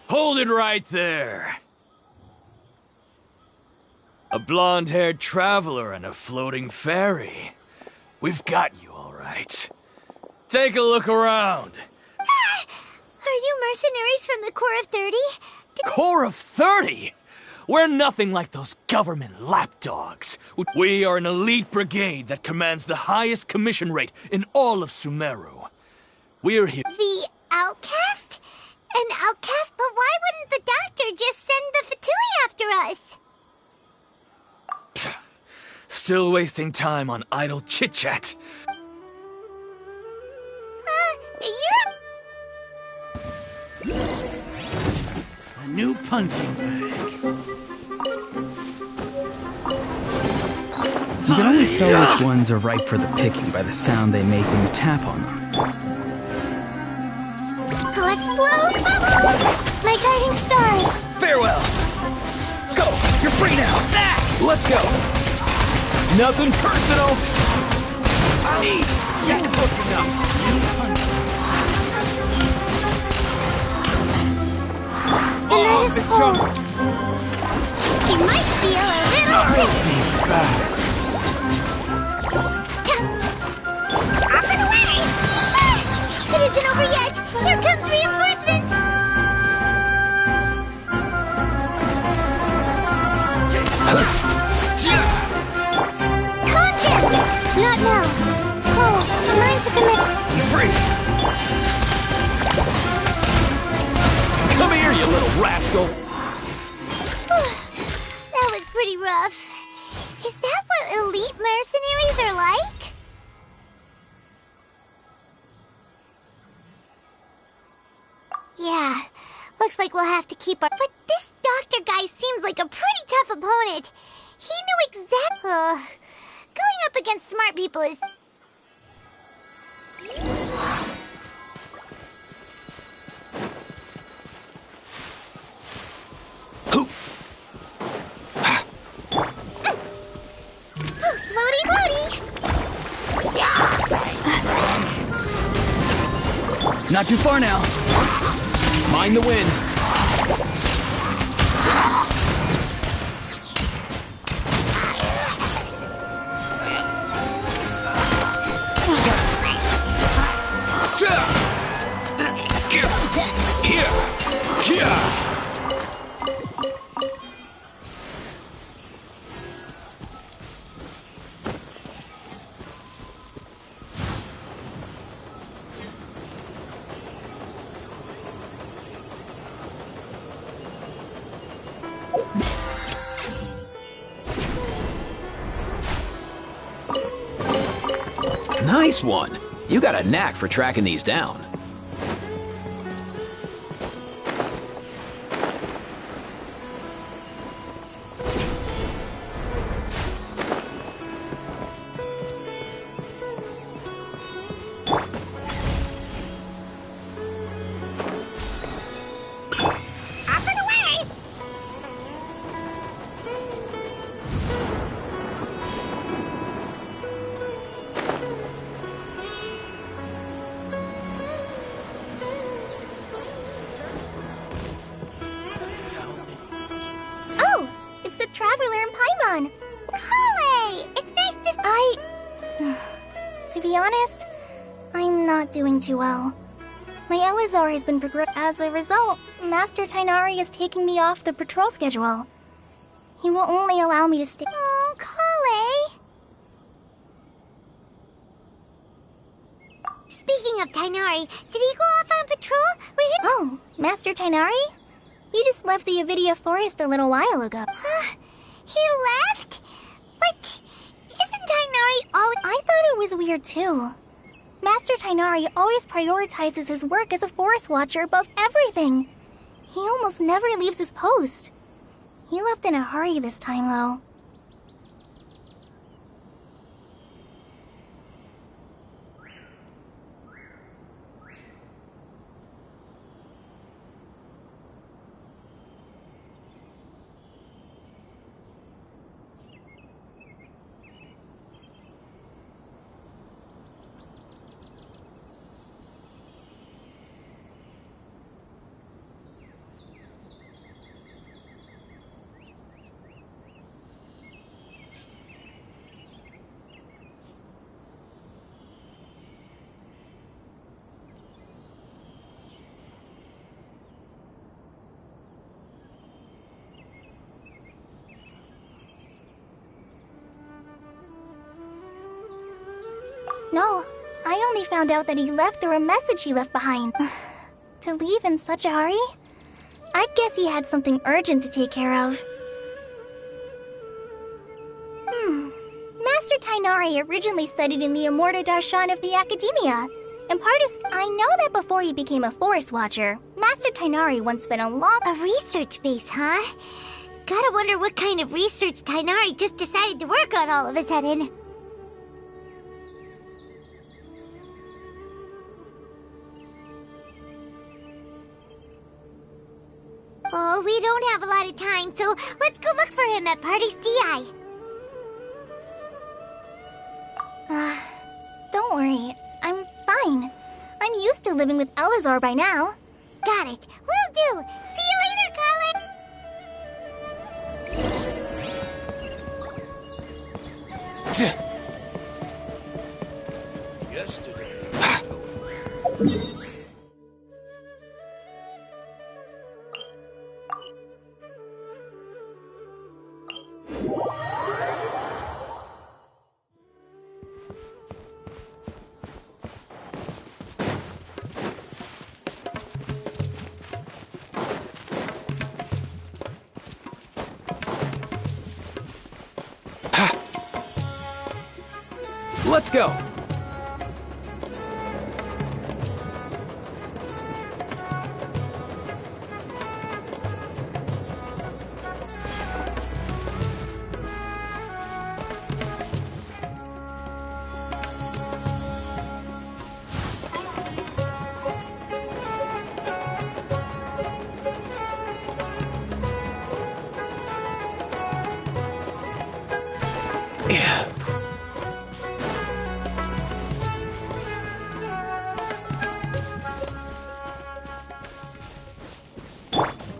Hold it right there. A blonde-haired traveler and a floating fairy. We've got you all right. Take a look around. Are you mercenaries from the Corps of 30? Corps of 30? We're nothing like those government lapdogs. We are an elite brigade that commands the highest commission rate in all of Sumeru. We're here. The outcast? An outcast? But why wouldn't the doctor just send the Fatui after us? Still wasting time on idle chit-chat. A new punching bag. You can always tell which ones are ripe for the picking by the sound they make when you tap on them. Let's blow bubbles! My guiding stars! Farewell! Go! You're free now! Let's go! Nothing personal! I'll eat! Check close enough! The night is cold. He might feel a little sick. Off and away! It isn't over yet! Here comes reinforcements! Contact! Not now. Oh, the lines have been... He's free! Come here, you little rascal! That was pretty rough. Is that what elite mercenaries are like? Yeah, looks like we'll have to keep our... But this doctor guy seems like a pretty tough opponent. He knew exactly... going up against smart people is... Floaty floaty! Not too far now. Mind the wind. Nice one. You got a knack for tracking these down. Traveler in Paimon! Kale! It's nice to— To be honest, I'm not doing too well. My Elazar has been progressing. As a result, Master Tainari is taking me off the patrol schedule. He will only allow me to stay— Oh, Kale! Speaking of Tainari, did he go off on patrol? Oh, Master Tainari? He just left the Avidia Forest a little while ago. He left? But isn't Tainari always— I thought it was weird too. Master Tainari always prioritizes his work as a forest watcher above everything. He almost never leaves his post. He left in a hurry this time though. No, I only found out that he left through a message he left behind. To leave in such a hurry? I guess he had something urgent to take care of. Master Tainari originally studied in the Amorta Darshan of the Academia. And I know that before he became a forest watcher, Master Tainari once spent a research base, huh? Gotta wonder what kind of research Tainari just decided to work on all of a sudden. Oh, we don't have a lot of time, so let's go look for him at Party's DI. Don't worry. I'm fine. I'm used to living with Elazar by now. Got it. Will do. See you later, Colin. Yesterday. Let's go.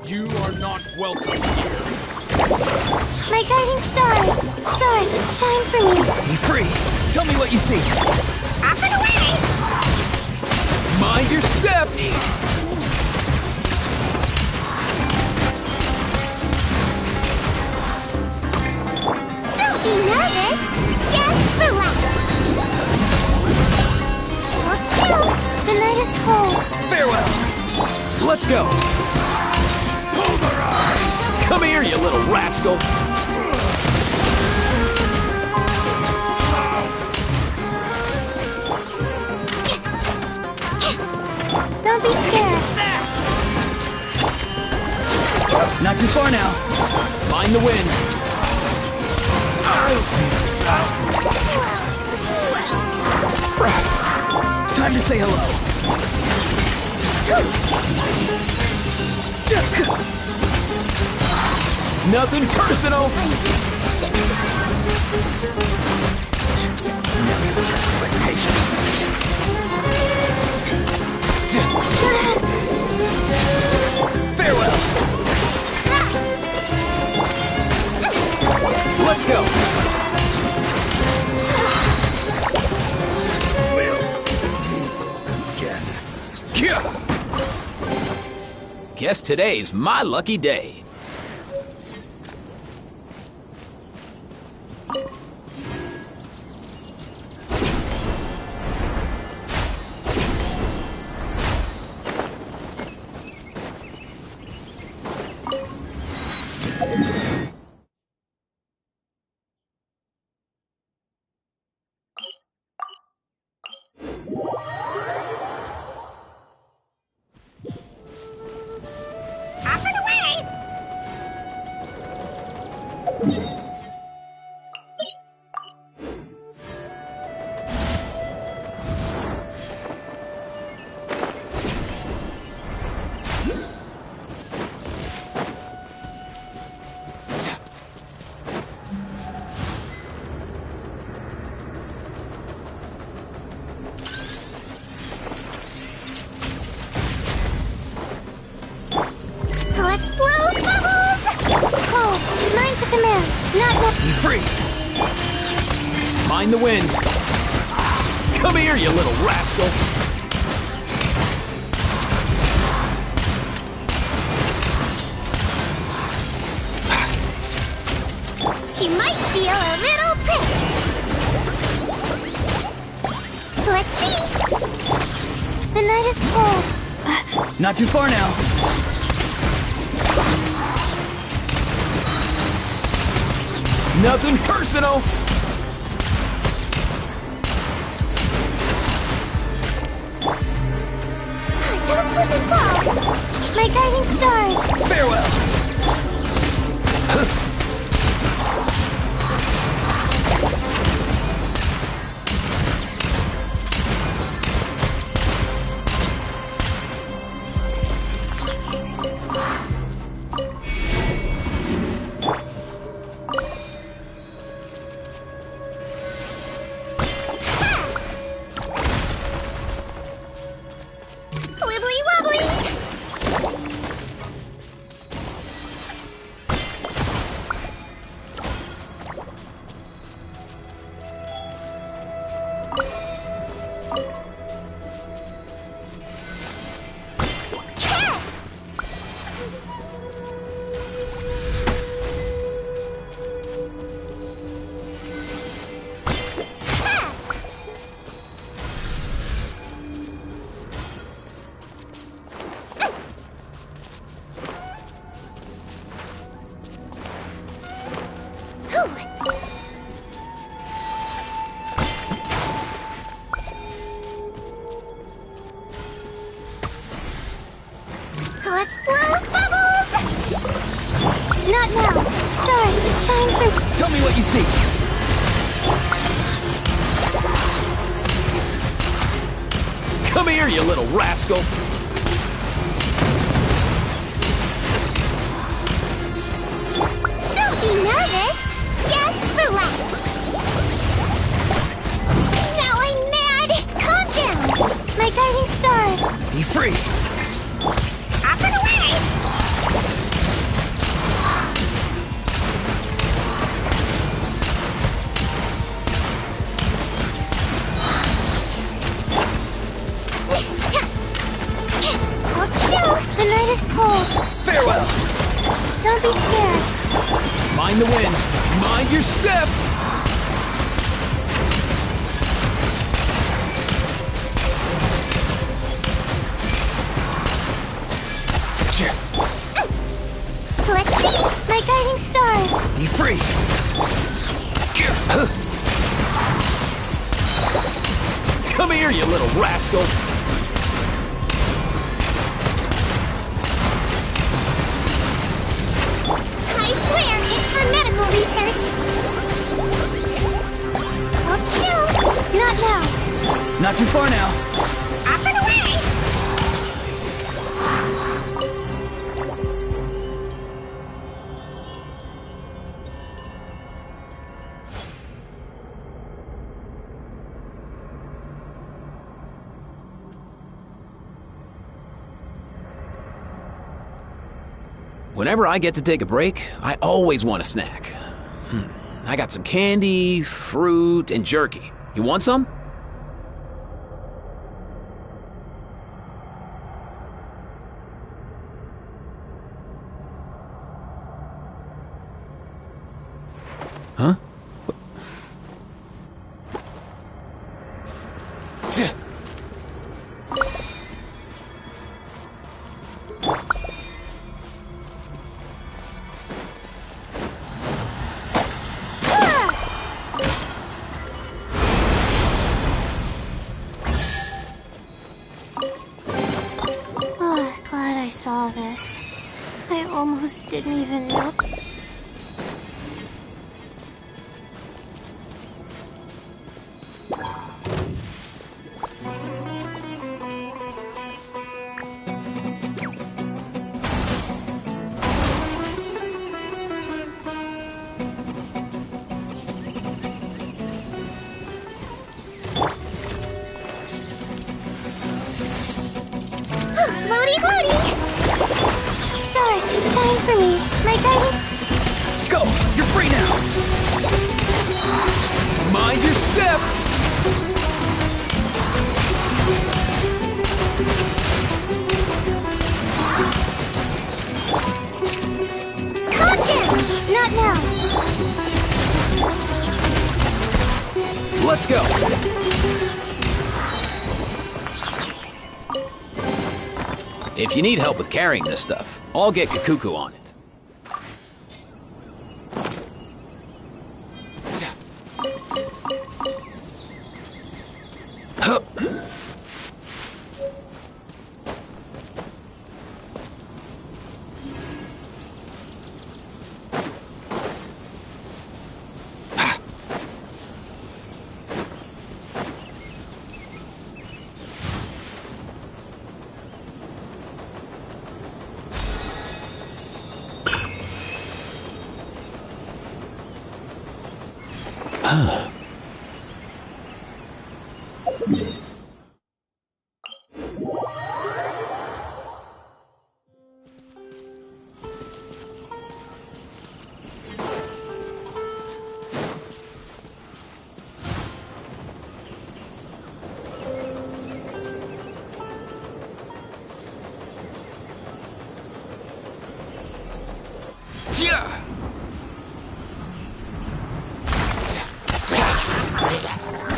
You are not welcome here. My guiding stars! Stars, shine for me! Be free! Tell me what you see! Up and away! Mind your step! Don't be nervous! Just relax! Hold still! The night is cold. Farewell! Let's go! Come here, you little rascal! Not too far now. Mind the wind. Time to say hello. Nothing personal. Farewell. Let's go. Guess today's my lucky day. Let's blow bubbles! Oh, mine's a command. Not He's free. Mind the wind. Come here, you little rascal. You might feel a little prick. Let's see. The night is cold. Not too far now. Nothing personal. Don't slip and fall. My guiding stars. Farewell. Wibbly wobbly. Let's blow bubbles! Not now. Stars, shine through. Tell me what you see. Come here, you little rascal. Don't be nervous. Just relax. Now I'm mad. Calm down. My guiding stars. Be free. Up and away! Hold still. The night is cold. Farewell. Don't be scared. Mind the wind. Mind your step. Let's see. My guiding stars. Be free. Come here, you little rascal. too far now. Up and away! Whenever I get to take a break, I always want a snack. I got some candy, fruit, and jerky. You want some? Huh? Oh, glad I saw this. I almost didn't even know. Floaty, floaty! Stars, shine for me. My guidance. Go! You're free now! Mind your step! Calm down! Not now. Let's go! If you need help with carrying this stuff, I'll get Kakuku on it.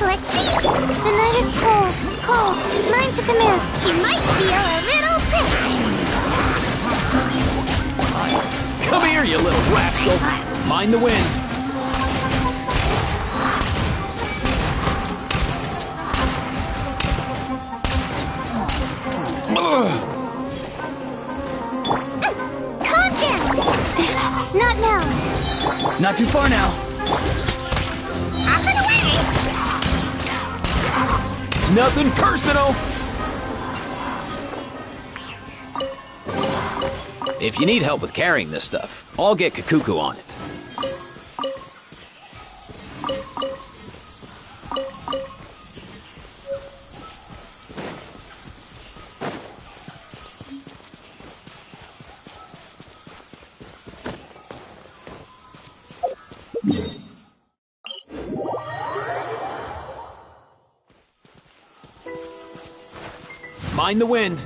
Let's see. The night is cold, cold. Mine to command. He might feel a little pricked. Come here, you little rascal! Mind the wind. Calm down. Not now. Not too far now. Up and away. Nothing personal! If you need help with carrying this stuff, I'll get Kakuku on it. Mind the wind.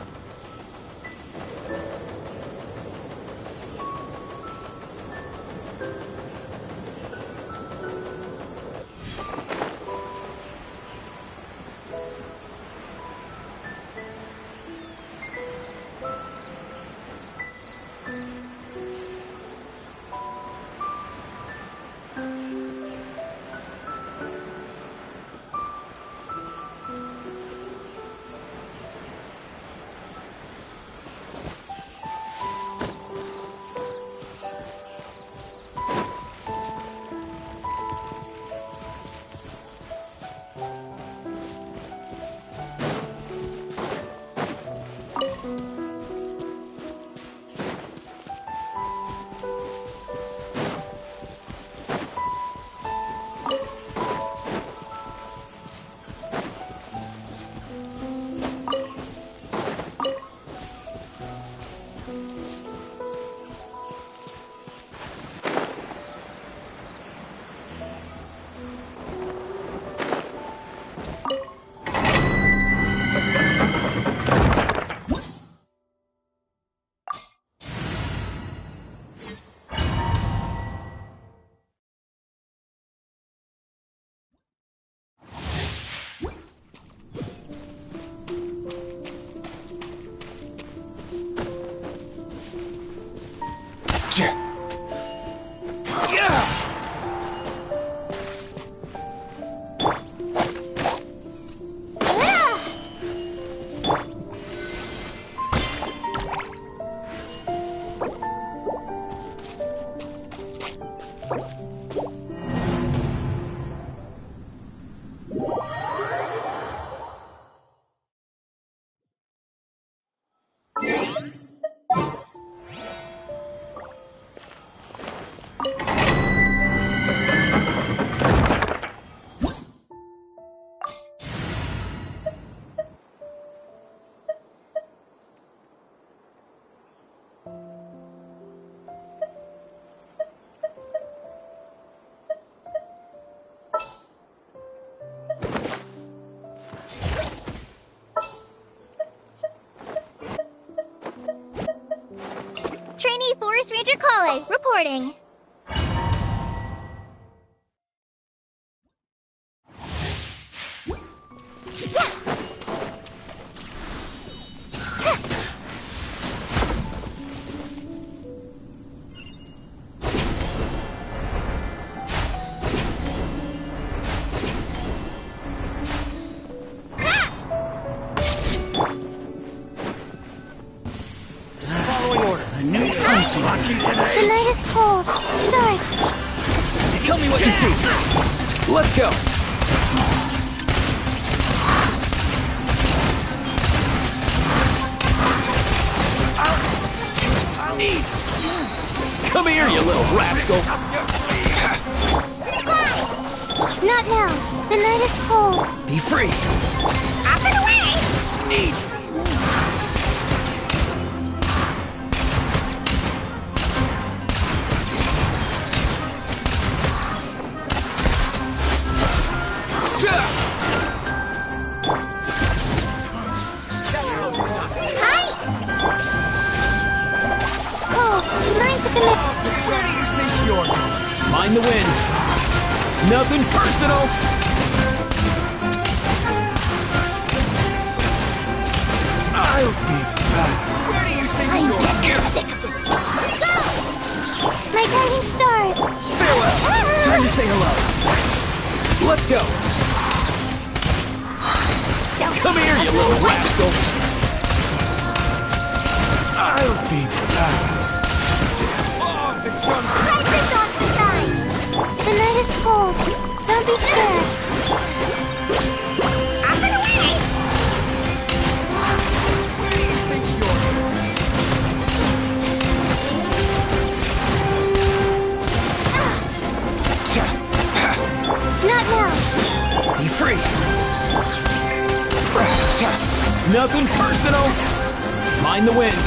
Trainee Forest Ranger Kale, reporting. The night is cold. Stars. Tell me what you see. Let's go. Come here, you little rascal. Not now. The night is cold. Be free. Up and away! Mind the wind. Nothing personal. I'll be back. Where do you think you're getting sick of this? Go! My guiding stars. Farewell. Time to say hello. Let's go. Come here, you little rascal. I'll be back. Wipe this off the sign! The night is cold. Don't be scared. Up and away! Where do you think Not now. Be free. Nothing personal. Mind the wind.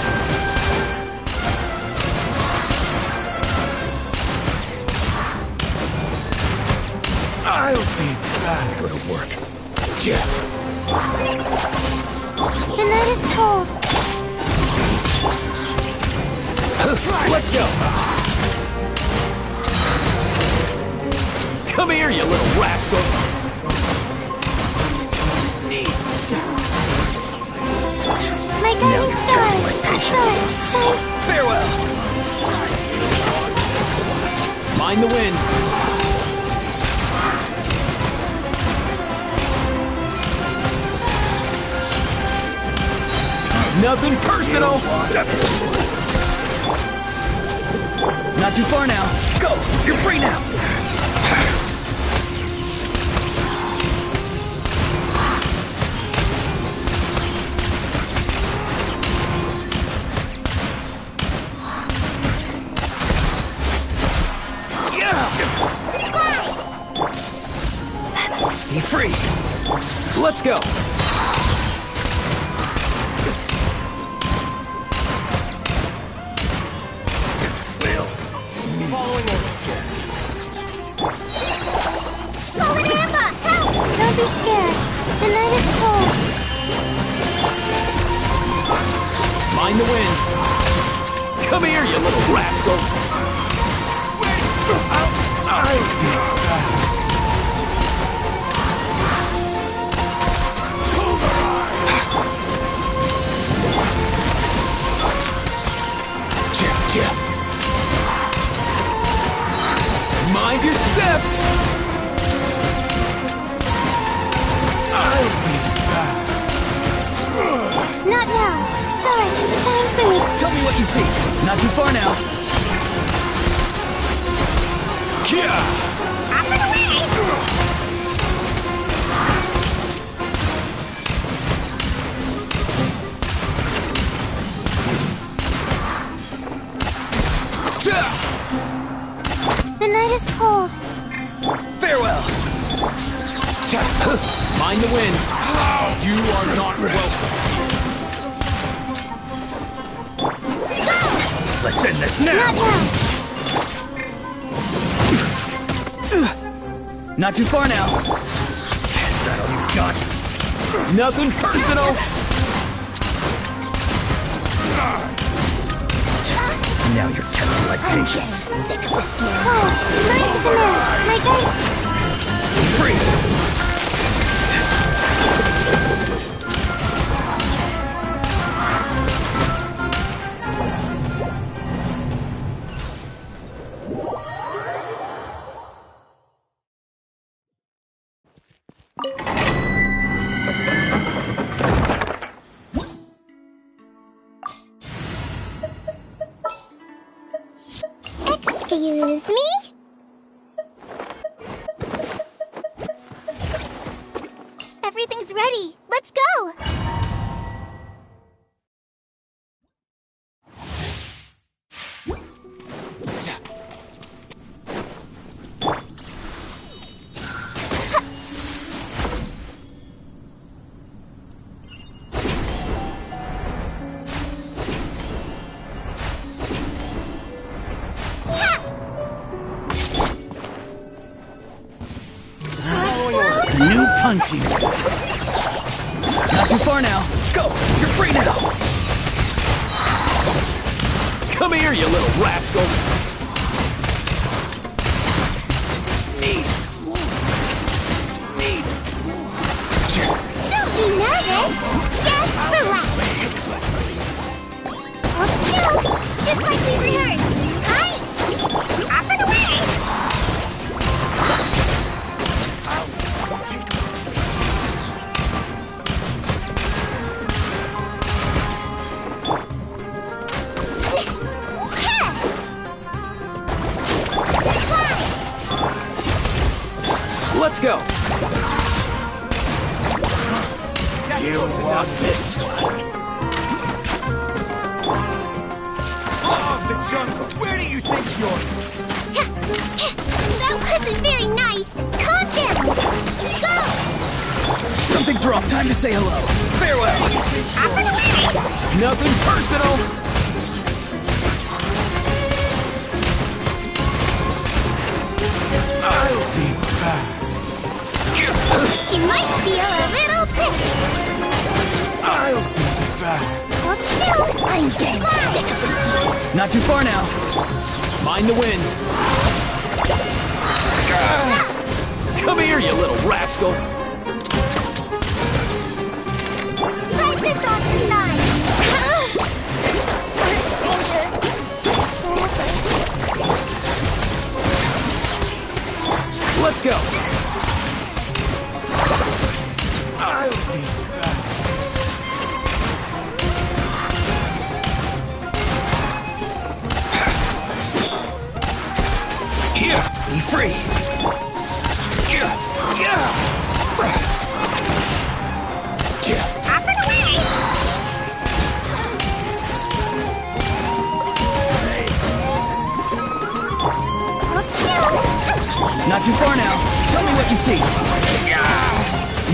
I'll be back. Go to work. The night is cold. Let's go. Come here, you little rascal. My guiding stars. Stars, shine. Farewell. Mind the wind. Nothing personal. Not too far now. Go. You're free now. Be free. Let's go. Don't be scared. The night is cold. Mind the wind. Come here, you little rascal. Mind your step! I'll be back. Not now. Stars, shine for me. Tell me what you see. Not too far now. Kia! Up and away! The night is cold. Farewell. Mind the wind. You are not welcome. Let's end this now! Not now. Not too far now. Is that all you've got? Nothing personal. Now you're testing my patience. Oh, mine's the moon. My sight. Free. Excuse me? Everything's ready. Let's go! The new punching. Not too far now. Go. You're free now. Come here, you little rascal. Don't be nervous. Just relax. Hold still. Just like we rehearsed. Hi. Up and away. Let's go. You want this one? Oh, the jungle! Where do you think you're... That wasn't very nice. Calm down. Go. Something's wrong. Time to say hello. Farewell. Up and away. Nothing personal. I'll be back. She might feel a little pretty. I'll be back. Hold still. I'm getting sick of this game. Not too far now. Mind the wind. Come here, you little rascal. Right this off the side. Let's go. I'll be back. Here. Be free. Up and away. Hold still. Not too far now. Tell me what you see.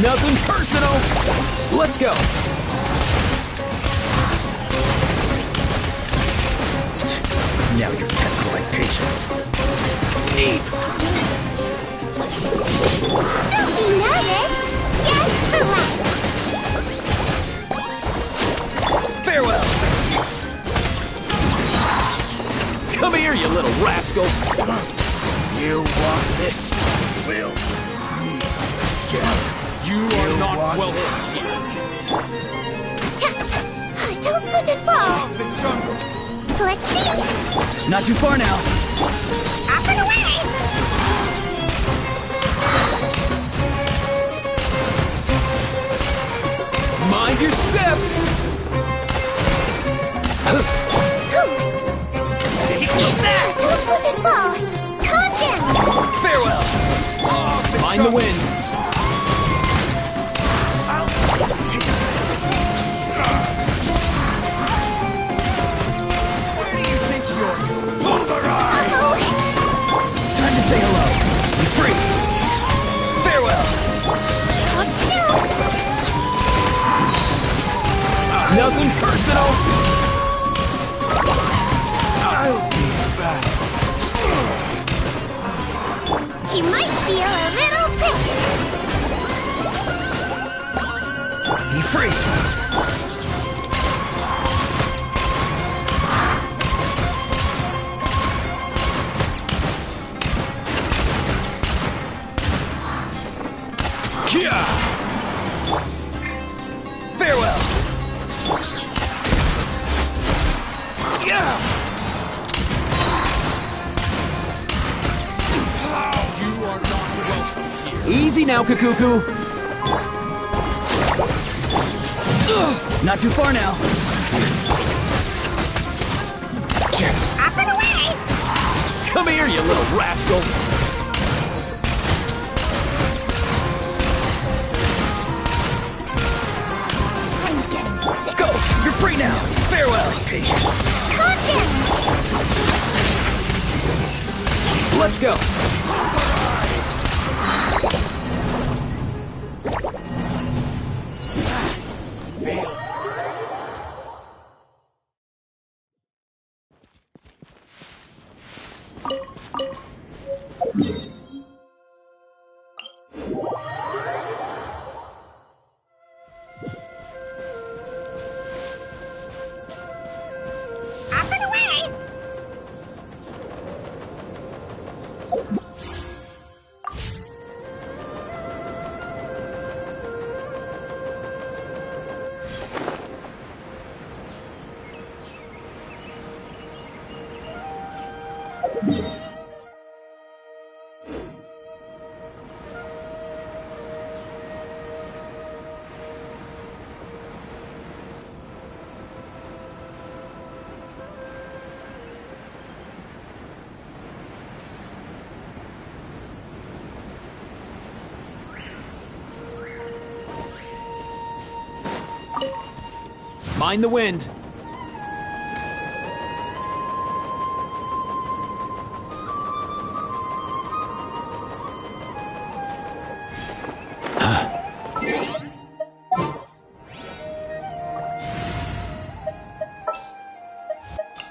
Nothing personal. Let's go. Now you're testing my patience. Don't be nervous. Just relax. Farewell. Come here, you little rascal. You want this one? We'll meet again. You are not want welcome. this Don't slip and fall. The jungle. Let's see. Not too far now. Up and away. Mind your step! Don't slip and fall! Calm down! Farewell! Mind the wind. Where do you think you're pulverized? Time to say hello. Be free. Farewell! Nothing personal. I'll be back. You might feel a little prickly. Be free. Kia! Farewell! Yeah! You are not welcome here. Easy now, Kakuku. Not too far now. Up and away! Come here, you little rascal. Go! You're free now! Farewell! Patience! Calm down! Let's go. Up and away! Mind the wind.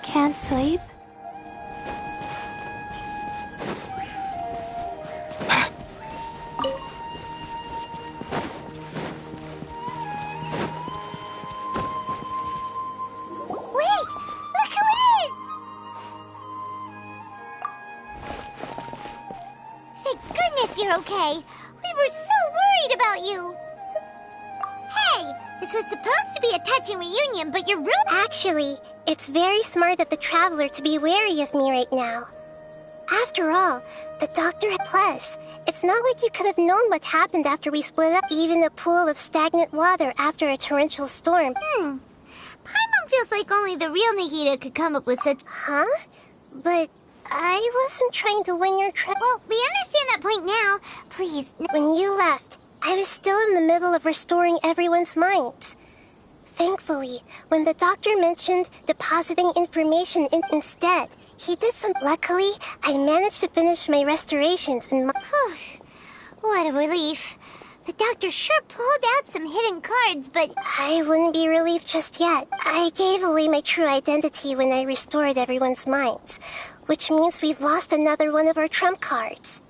Can't sleep? Wait! Look who it is! Thank goodness you're okay. We were so worried about you. Hey, this was supposed to be a touching reunion, but you're rude. Actually, it's very smart of the traveler to be wary of me right now. After all, the doctor had plus. It's not like you could have known what happened after we split up, even a pool of stagnant water after a torrential storm. Paimon feels like only the real Nahida could come up with such... Huh? But I wasn't trying to win your trust. Well, we understand that point now. Please. When you left, I was still in the middle of restoring everyone's minds. Thankfully, when the doctor mentioned depositing information instead, he did some... Luckily, I managed to finish my restorations and what a relief. The doctor sure pulled out some hidden cards, but I wouldn't be relieved just yet. I gave away my true identity when I restored everyone's minds, which means we've lost another one of our trump cards.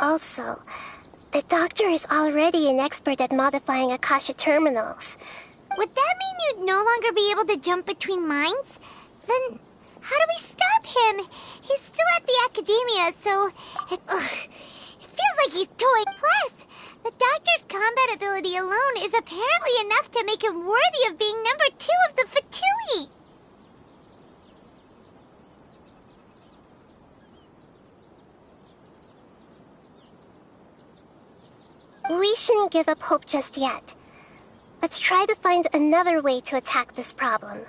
Also, the doctor is already an expert at modifying Akasha terminals. Would that mean you'd no longer be able to jump between minds? Then how do we stop him? He's still at the academia, so it feels like he's toying. Plus, the doctor's combat ability alone is apparently enough to make him worthy of being number 2 of the Fatui. We shouldn't give up hope just yet. Let's try to find another way to attack this problem.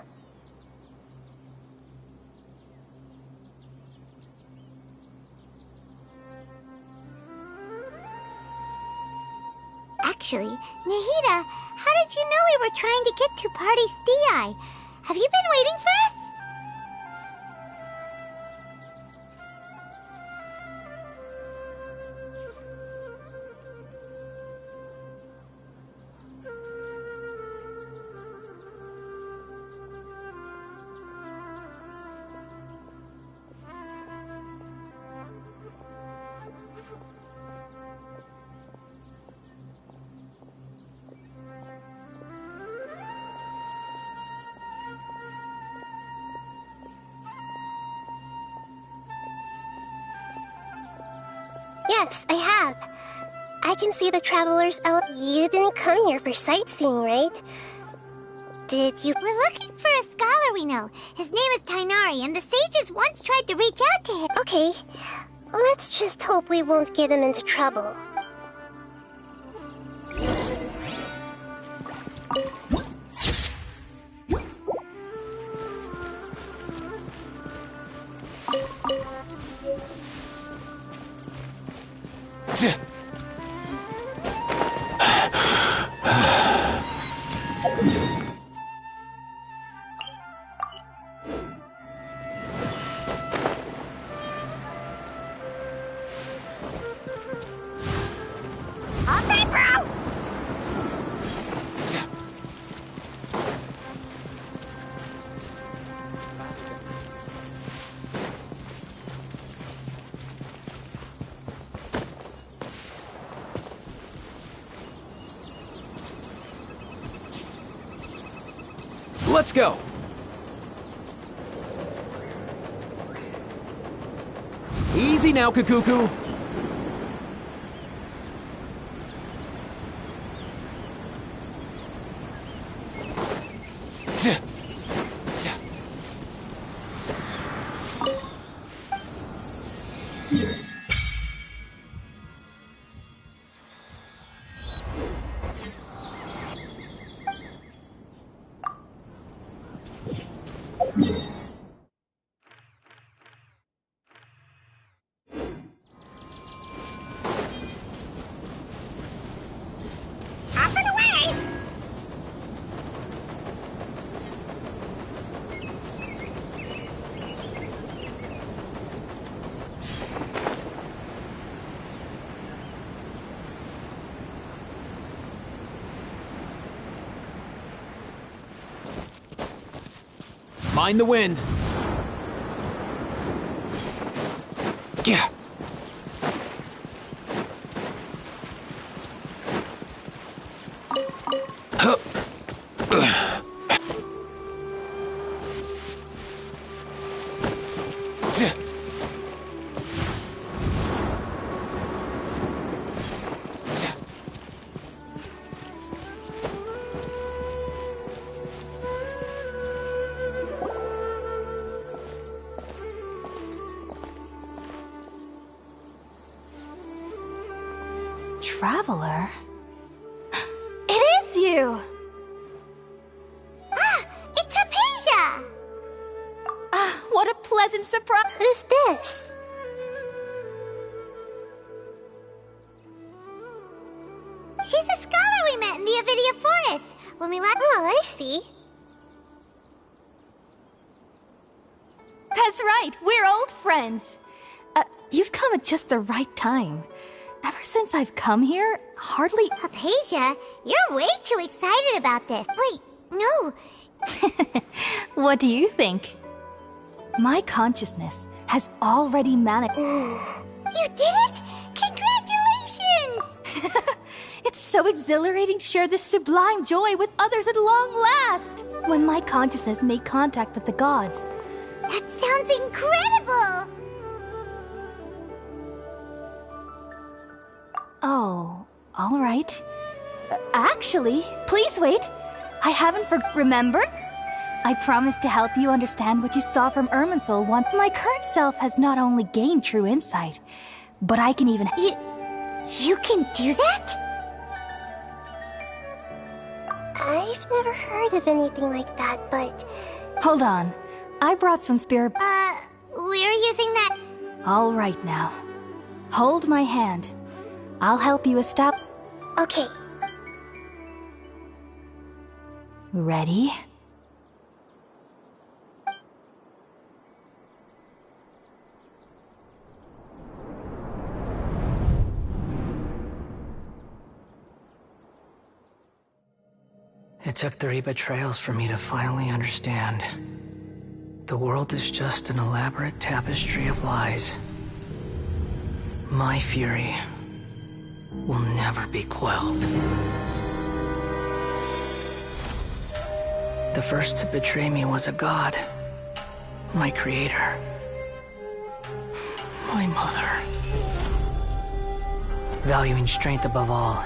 Actually, Nahida, how did you know we were trying to get to Party Stii? Have you been waiting for us? Yes, I have. I can see the traveler's You didn't come here for sightseeing, right? Did you? We're looking for a scholar we know. His name is Tainari, and the sages once tried to reach out to him. Okay, let's just hope we won't get him into trouble. Let's go! Easy now, Kakuku! Mind the wind. Yeah. Traveler? It is you! Ah, it's Hypatia! Ah, what a pleasant surprise! Who's this? She's a scholar we met in the Avidia Forest when we left. Oh, I see. That's right, we're old friends. You've come at just the right time. Ever since I've come here, hardly... Hypatia, you're way too excited about this. Wait, no. What do you think? My consciousness has already managed... You did it? Congratulations! It's so exhilarating to share this sublime joy with others at long last! When my consciousness made contact with the gods. That sounds incredible! Oh, all right. Actually, please wait. I haven't remember? I promised to help you understand what you saw from Irminsul once. My current self has not only gained true insight, but I can even... You can do that? I've never heard of anything like that, but... Hold on. I brought some spirit... We're using that... All right now. Hold my hand. I'll help you establish... Okay. Ready? It took 3 betrayals for me to finally understand. The world is just an elaborate tapestry of lies. My fury will never be quelled. The first to betray me was a god. My creator. My mother. Valuing strength above all,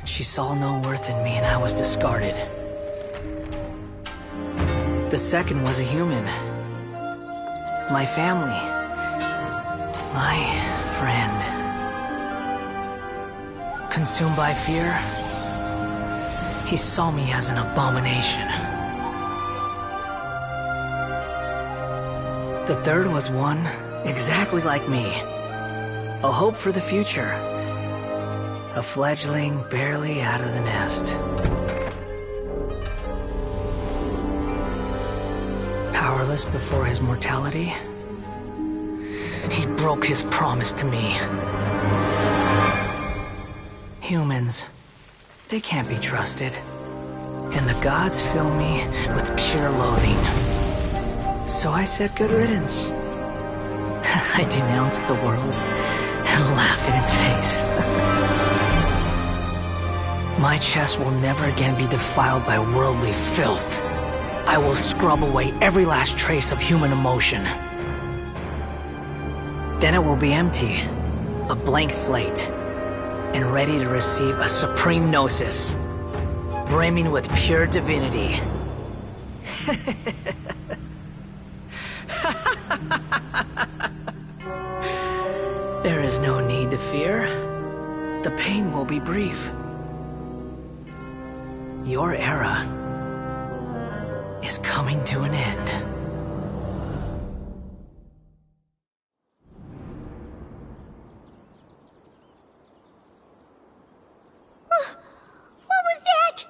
she saw no worth in me and I was discarded. The second was a human. My family. My friend. Consumed by fear, he saw me as an abomination. The third was one exactly like me. A hope for the future. A fledgling barely out of the nest. Powerless before his mortality, he broke his promise to me. Humans, they can't be trusted. And the gods fill me with pure loathing. So I said good riddance. I denounced the world and laughed in its face. My chest will never again be defiled by worldly filth. I will scrub away every last trace of human emotion. Then it will be empty, a blank slate, and ready to receive a supreme gnosis, brimming with pure divinity. There is no need to fear. The pain will be brief. Your era is coming to an end. What was that?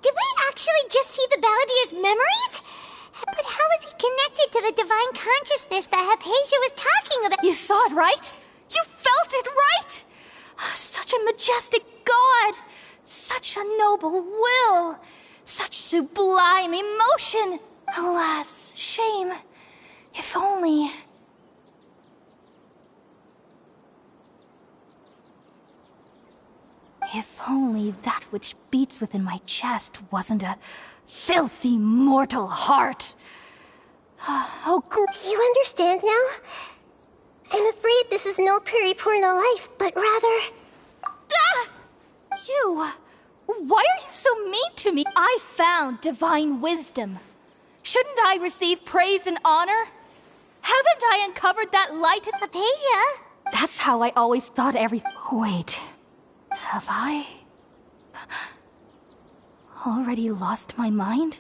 Did we actually just see the Baladier's memories? But how is he connected to the divine consciousness that Hypatia was talking about? You saw it, right? You felt it, right? Such a majestic god! Such a noble will! Such sublime emotion! Alas, shame. If only... If only that which beats within my chest wasn't a filthy mortal heart. Oh, do you understand now? I'm afraid this is no periporno life, but rather... You! Why are you so mean to me? I found divine wisdom. Shouldn't I receive praise and honor? Haven't I uncovered that light in Hypatia? That's how I always thought everything. Wait. Have I... already lost my mind?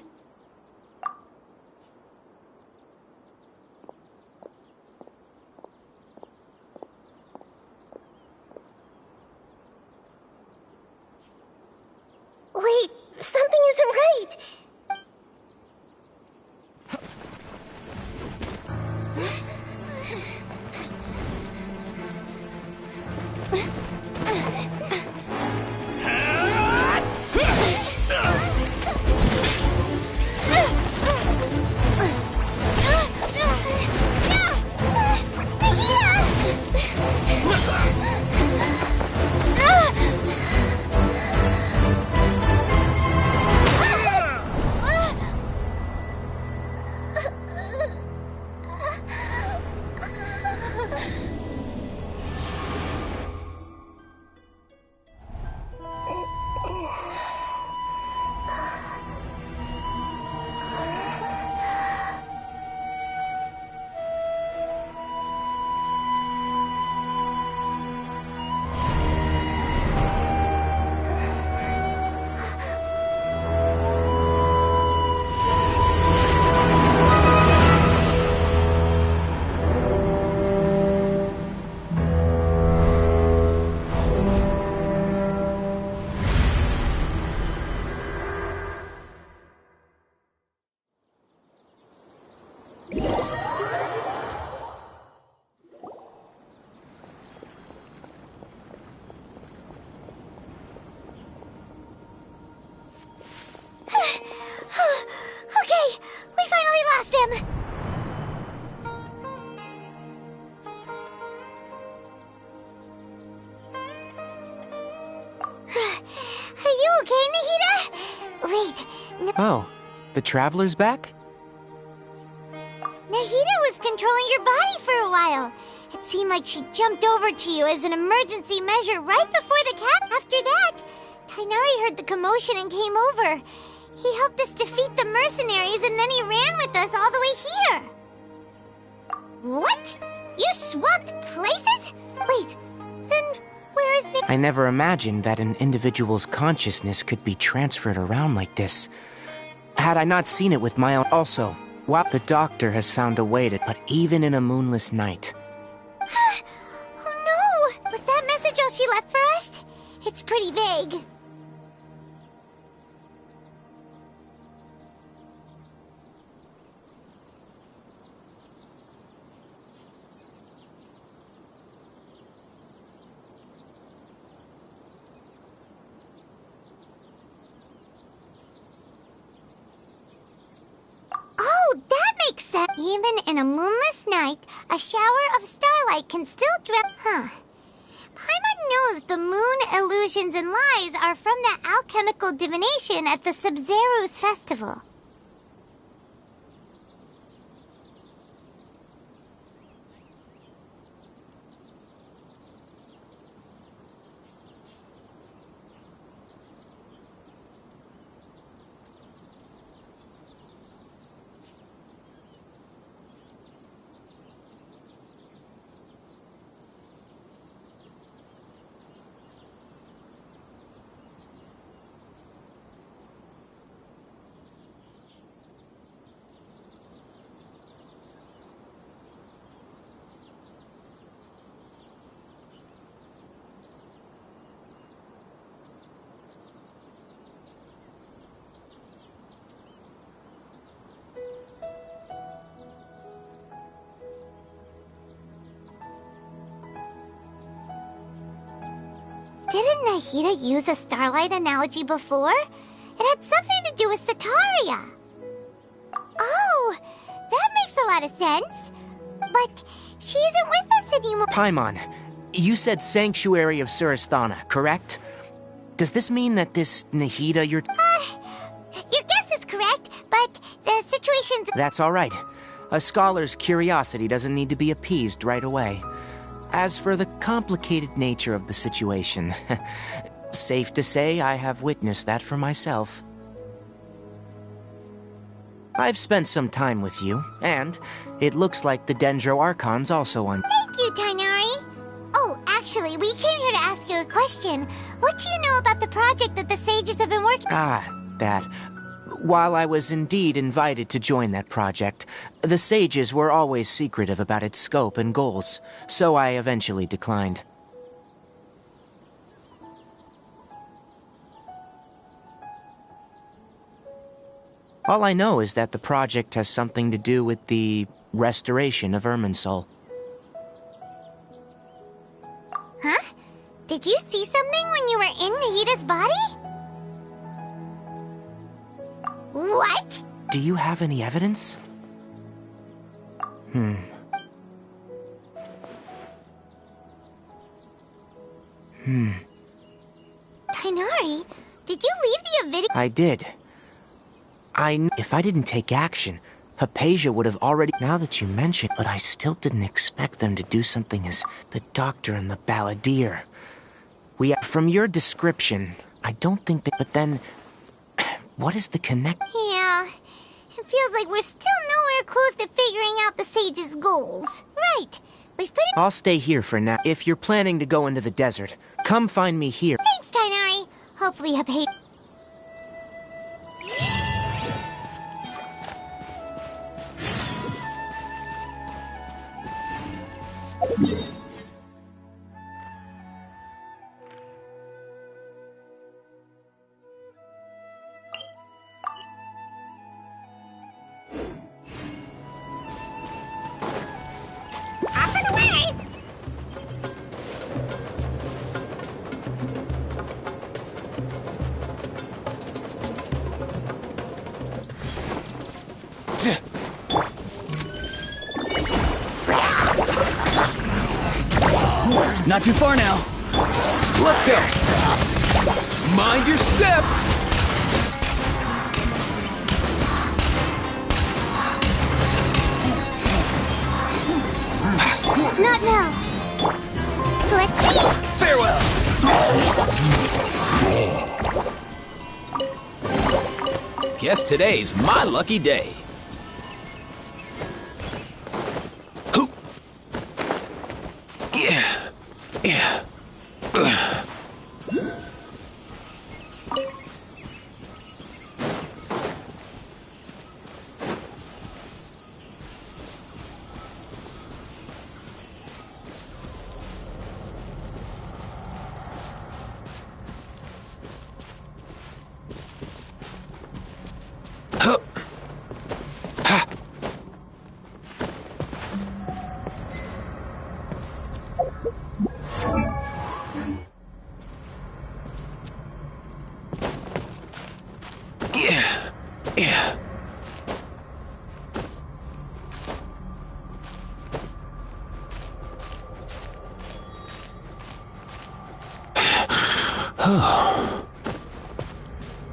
Wait, something isn't right. Are you okay, Nahida? Wait, Oh, the Traveler's back? Nahida was controlling your body for a while. It seemed like she jumped over to you as an emergency measure right before the cat. After that, Tainari heard the commotion and came over. He helped us defeat the mercenaries and then he ran with us all the way here. What? You swapped places? Wait, then where is Nick? I never imagined that an individual's consciousness could be transferred around like this. Had I not seen it with my own... Also, while the doctor has found a way to... But even in a moonless night... Oh no! Was that message all she left for us? It's pretty vague. Oh, that makes sense. Even in a moonless night, a shower of starlight can still Huh. Paimon knows the moon illusions and lies are from that alchemical divination at the Sub-Zero's festival. Didn't Nahida use a starlight analogy before? It had something to do with Sataria. Oh, that makes a lot of sense. But she isn't with us anymore. Paimon, you said Sanctuary of Surasthana, correct? Does this mean that this Nahida you're... Your guess is correct, but the situation's... That's all right. A scholar's curiosity doesn't need to be appeased right away. As for the complicated nature of the situation, safe to say I have witnessed that for myself. I've spent some time with you, and it looks like the Dendro Archon's also on... Thank you, Tainari. Oh, actually, we came here to ask you a question. What do you know about the project that the sages have been working... That. While I was indeed invited to join that project, the sages were always secretive about its scope and goals, so I eventually declined. All I know is that the project has something to do with the restoration of Irminsul. Huh? Did you see something when you were in Nahida's body? What? Do you have any evidence? Tainari, did you leave the Avidia? I did. If I didn't take action, Hypatia would have already... Now that you mention it, but I still didn't expect them to do something as the doctor and the balladeer. From your description, I don't think that... But then, what is the connect... Yeah, it feels like we're still nowhere close to figuring out the sage's goals. Right, we've pretty... I'll stay here for now. If you're planning to go into the desert, come find me here. Thanks, Tainari. Hopefully Hypatia... Up and away! Not too far now. Let's go. Mind your step! Not now. Let's see. Farewell! Guess today's my lucky day. Yeah. Yeah.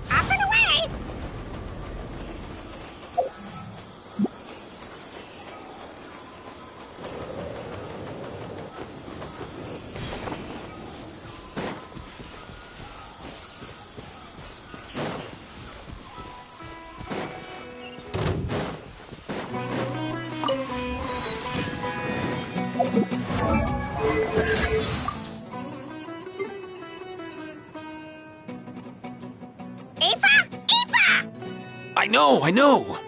Up and away! Aoife! Aoife! I know.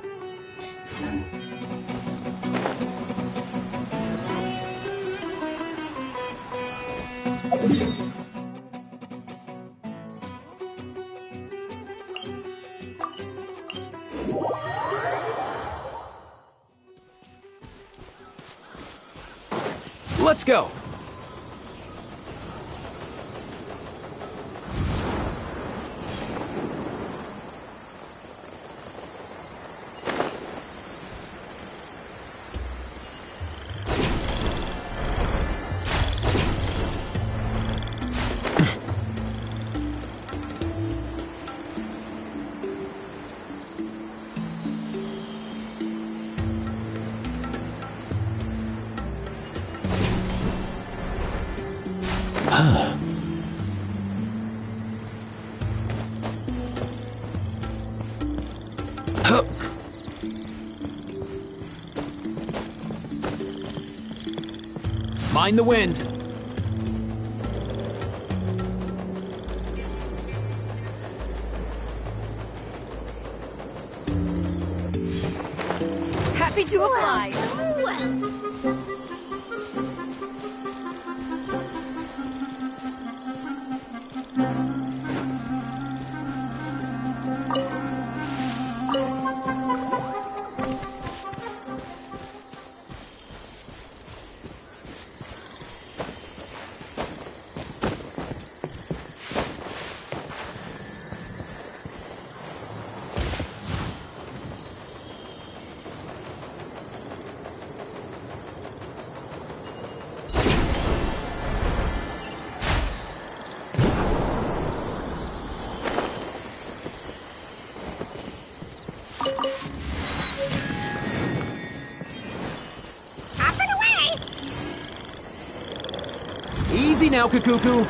Let's go. Mind the wind. Happy to oblige. Up and away! Easy now, Kakuku.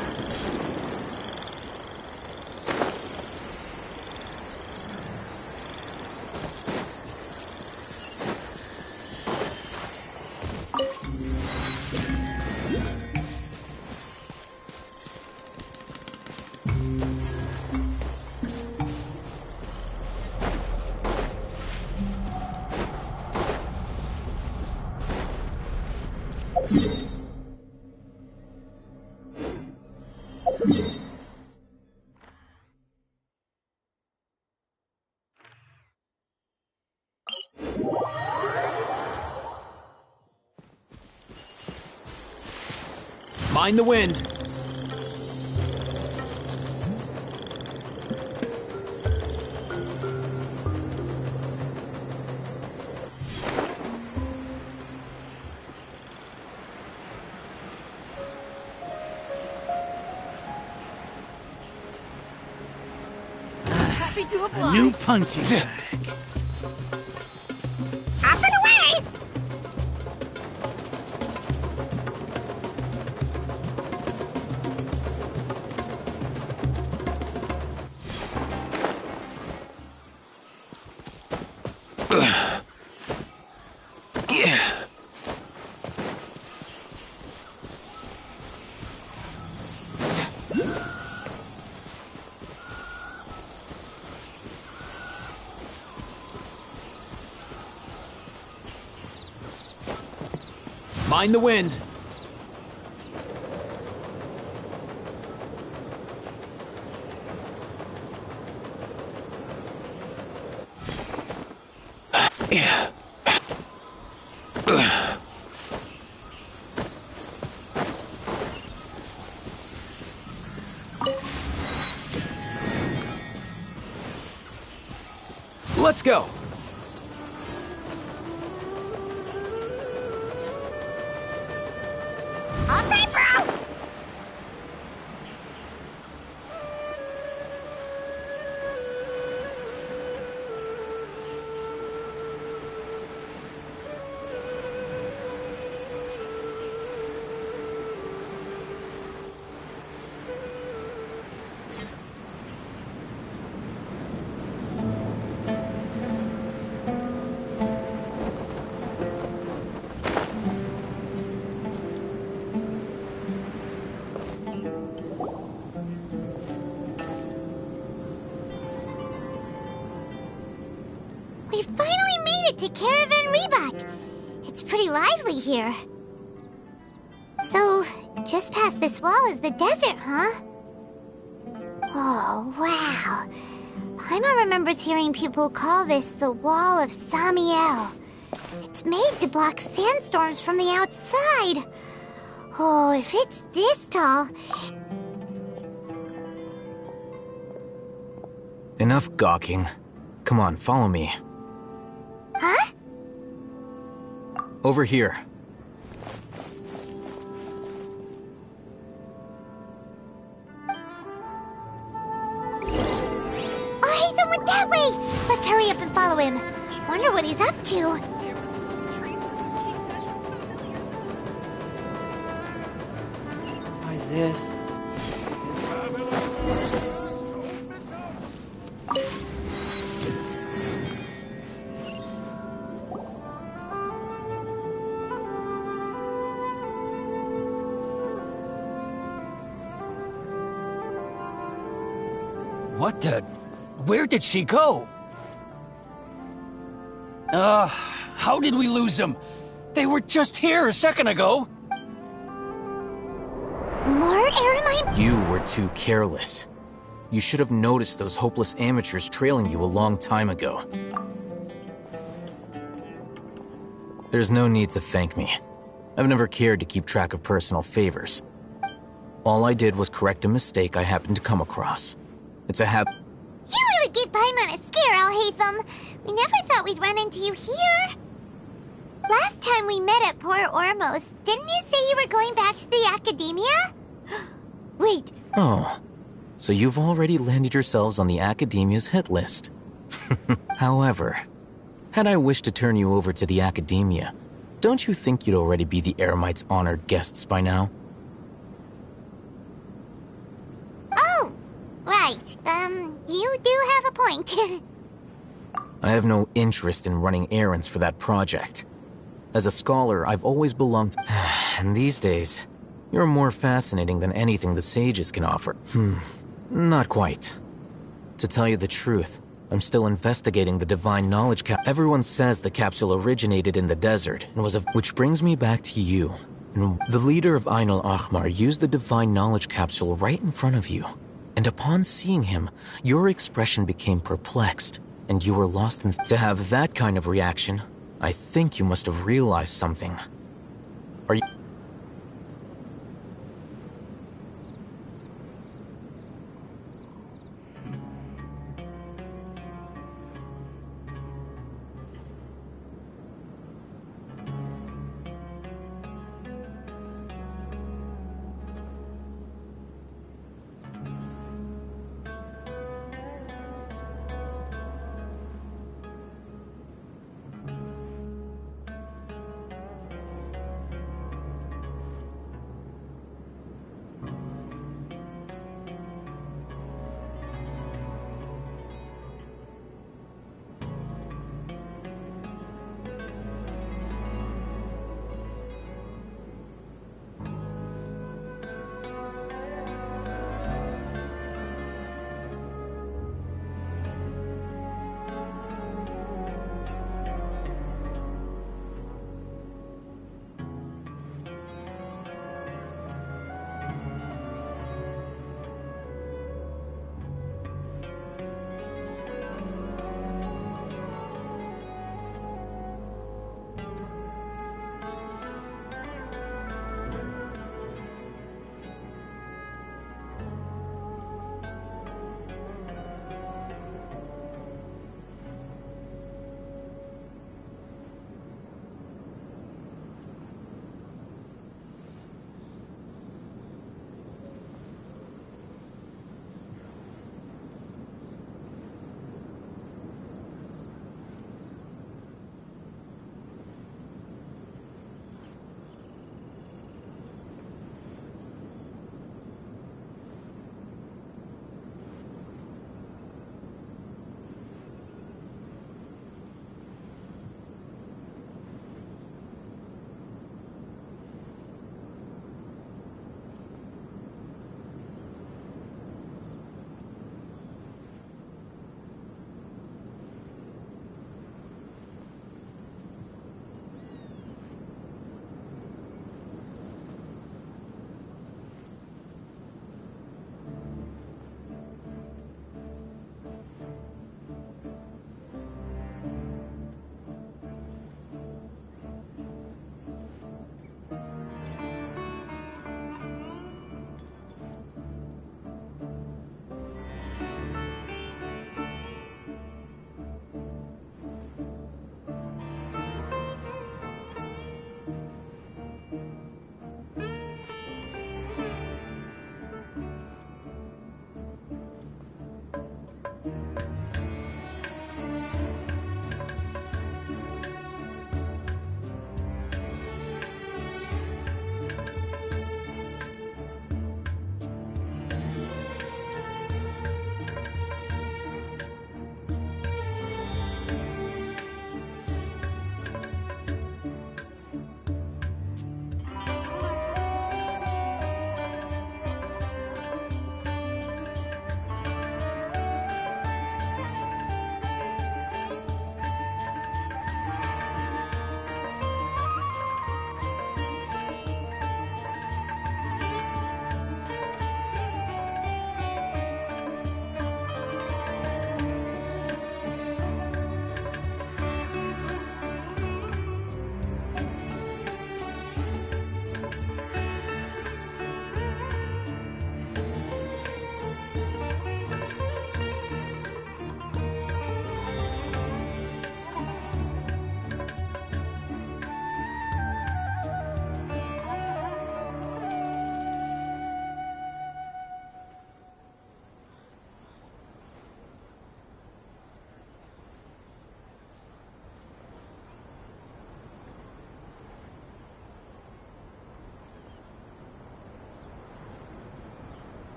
Mind the wind. Happy to A oblige. new punching bag. Up and away! Mind the wind. Let's go. All time, bro! We finally made it to Caravan Reebok. It's pretty lively here. So, just past this wall is the desert, huh? Oh, wow. Paimon remembers hearing people call this the Wall of Samiel. It's made to block sandstorms from the outside. Oh, if it's this tall... Enough gawking. Come on, follow me. Huh? Over here. Oh, Hatham went that way! Let's hurry up and follow him. Wonder what he's up to. By this. What the... Where did she go? How did we lose them? They were just here a second ago. More Eremite? You were too careless. You should have noticed those hopeless amateurs trailing you a long time ago. There's no need to thank me. I've never cared to keep track of personal favors. All I did was correct a mistake I happened to come across. It's a habit. You really gave Paimon a scare, Alhaitham. We never thought we'd run into you here. Last time we met at Port Ormos, didn't you say you were going back to the Academia? Wait. Oh, so you've already landed yourselves on the Academia's hit list. However, had I wished to turn you over to the Academia, don't you think you'd already be the Eremites' honored guests by now? Oh, right. You do have a point. I have no interest in running errands for that project. As a scholar, I've always belonged to... And these days, you're more fascinating than anything the sages can offer. Not quite. To tell you the truth, I'm still investigating the divine knowledge Everyone says the capsule originated in the desert and was Which brings me back to you. And the leader of Ain al-Ahmar used the divine knowledge capsule right in front of you. And upon seeing him, your expression became perplexed, and you were lost in... To have that kind of reaction, I think you must have realized something. Are you...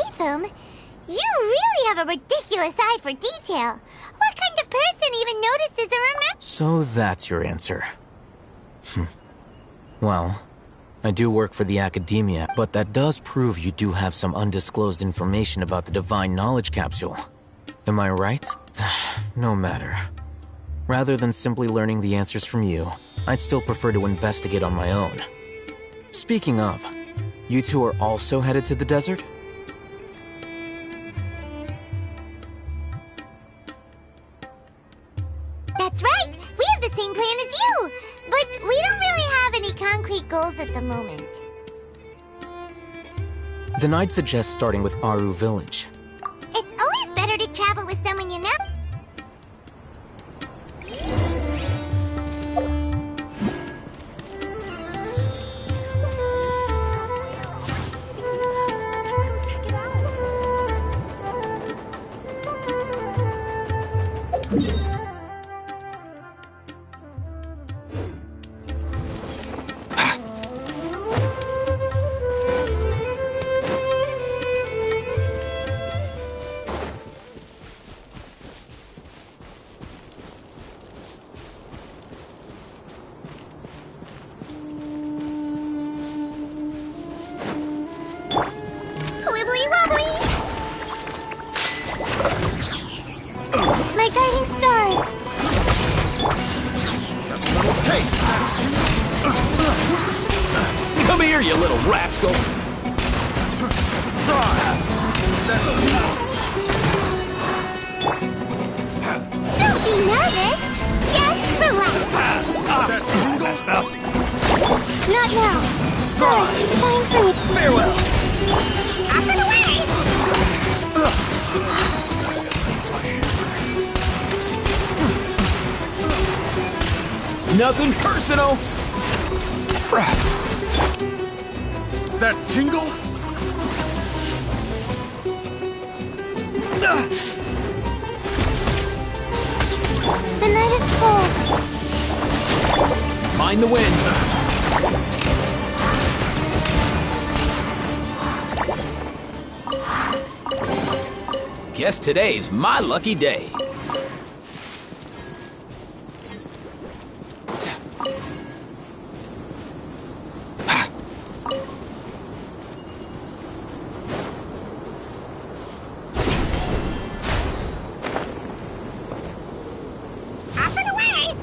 Hatham, you really have a ridiculous eye for detail. What kind of person even notices or remembers? So that's your answer. Well, I do work for the Academia, but that does prove you do have some undisclosed information about the Divine Knowledge Capsule. Am I right? No matter. Rather than simply learning the answers from you, I'd still prefer to investigate on my own. Speaking of, you two are also headed to the desert? That's right! We have the same plan as you! But we don't really have any concrete goals at the moment. Then I'd suggest starting with Aru Village. It's always better to travel with someone you know. Wibbly wobbly! My guiding stars! Come here, you little rascal! Don't be nervous! Just relax! Not now! Stars, shine through! Farewell! Up and away! Nothing personal! That tingle? The night is cold. Mind the wind. Guess today's my lucky day. Up and away!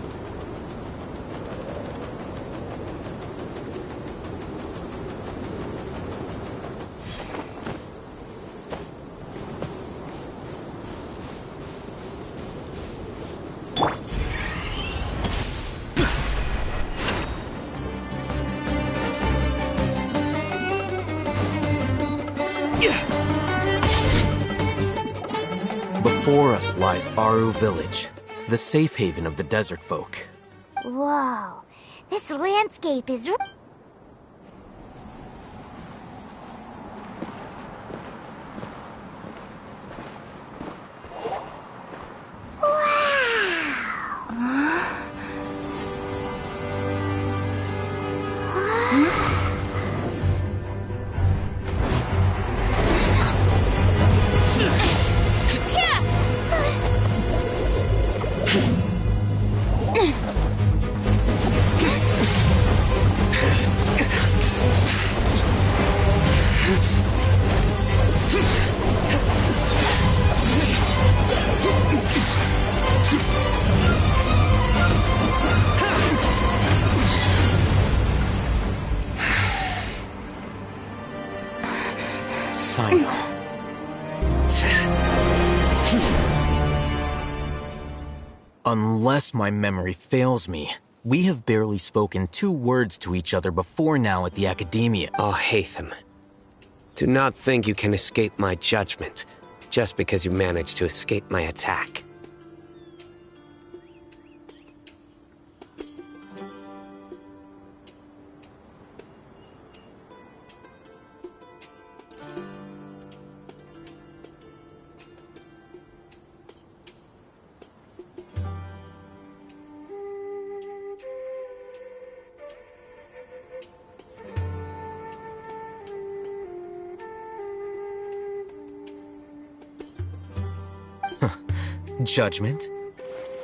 Before us lies Aru Village, the safe haven of the desert folk. Whoa, this landscape is... Simon. Unless my memory fails me, we have barely spoken 2 words to each other before now at the Academia. Oh, Hatham. Do not think you can escape my judgment, just because you managed to escape my attack. Judgment?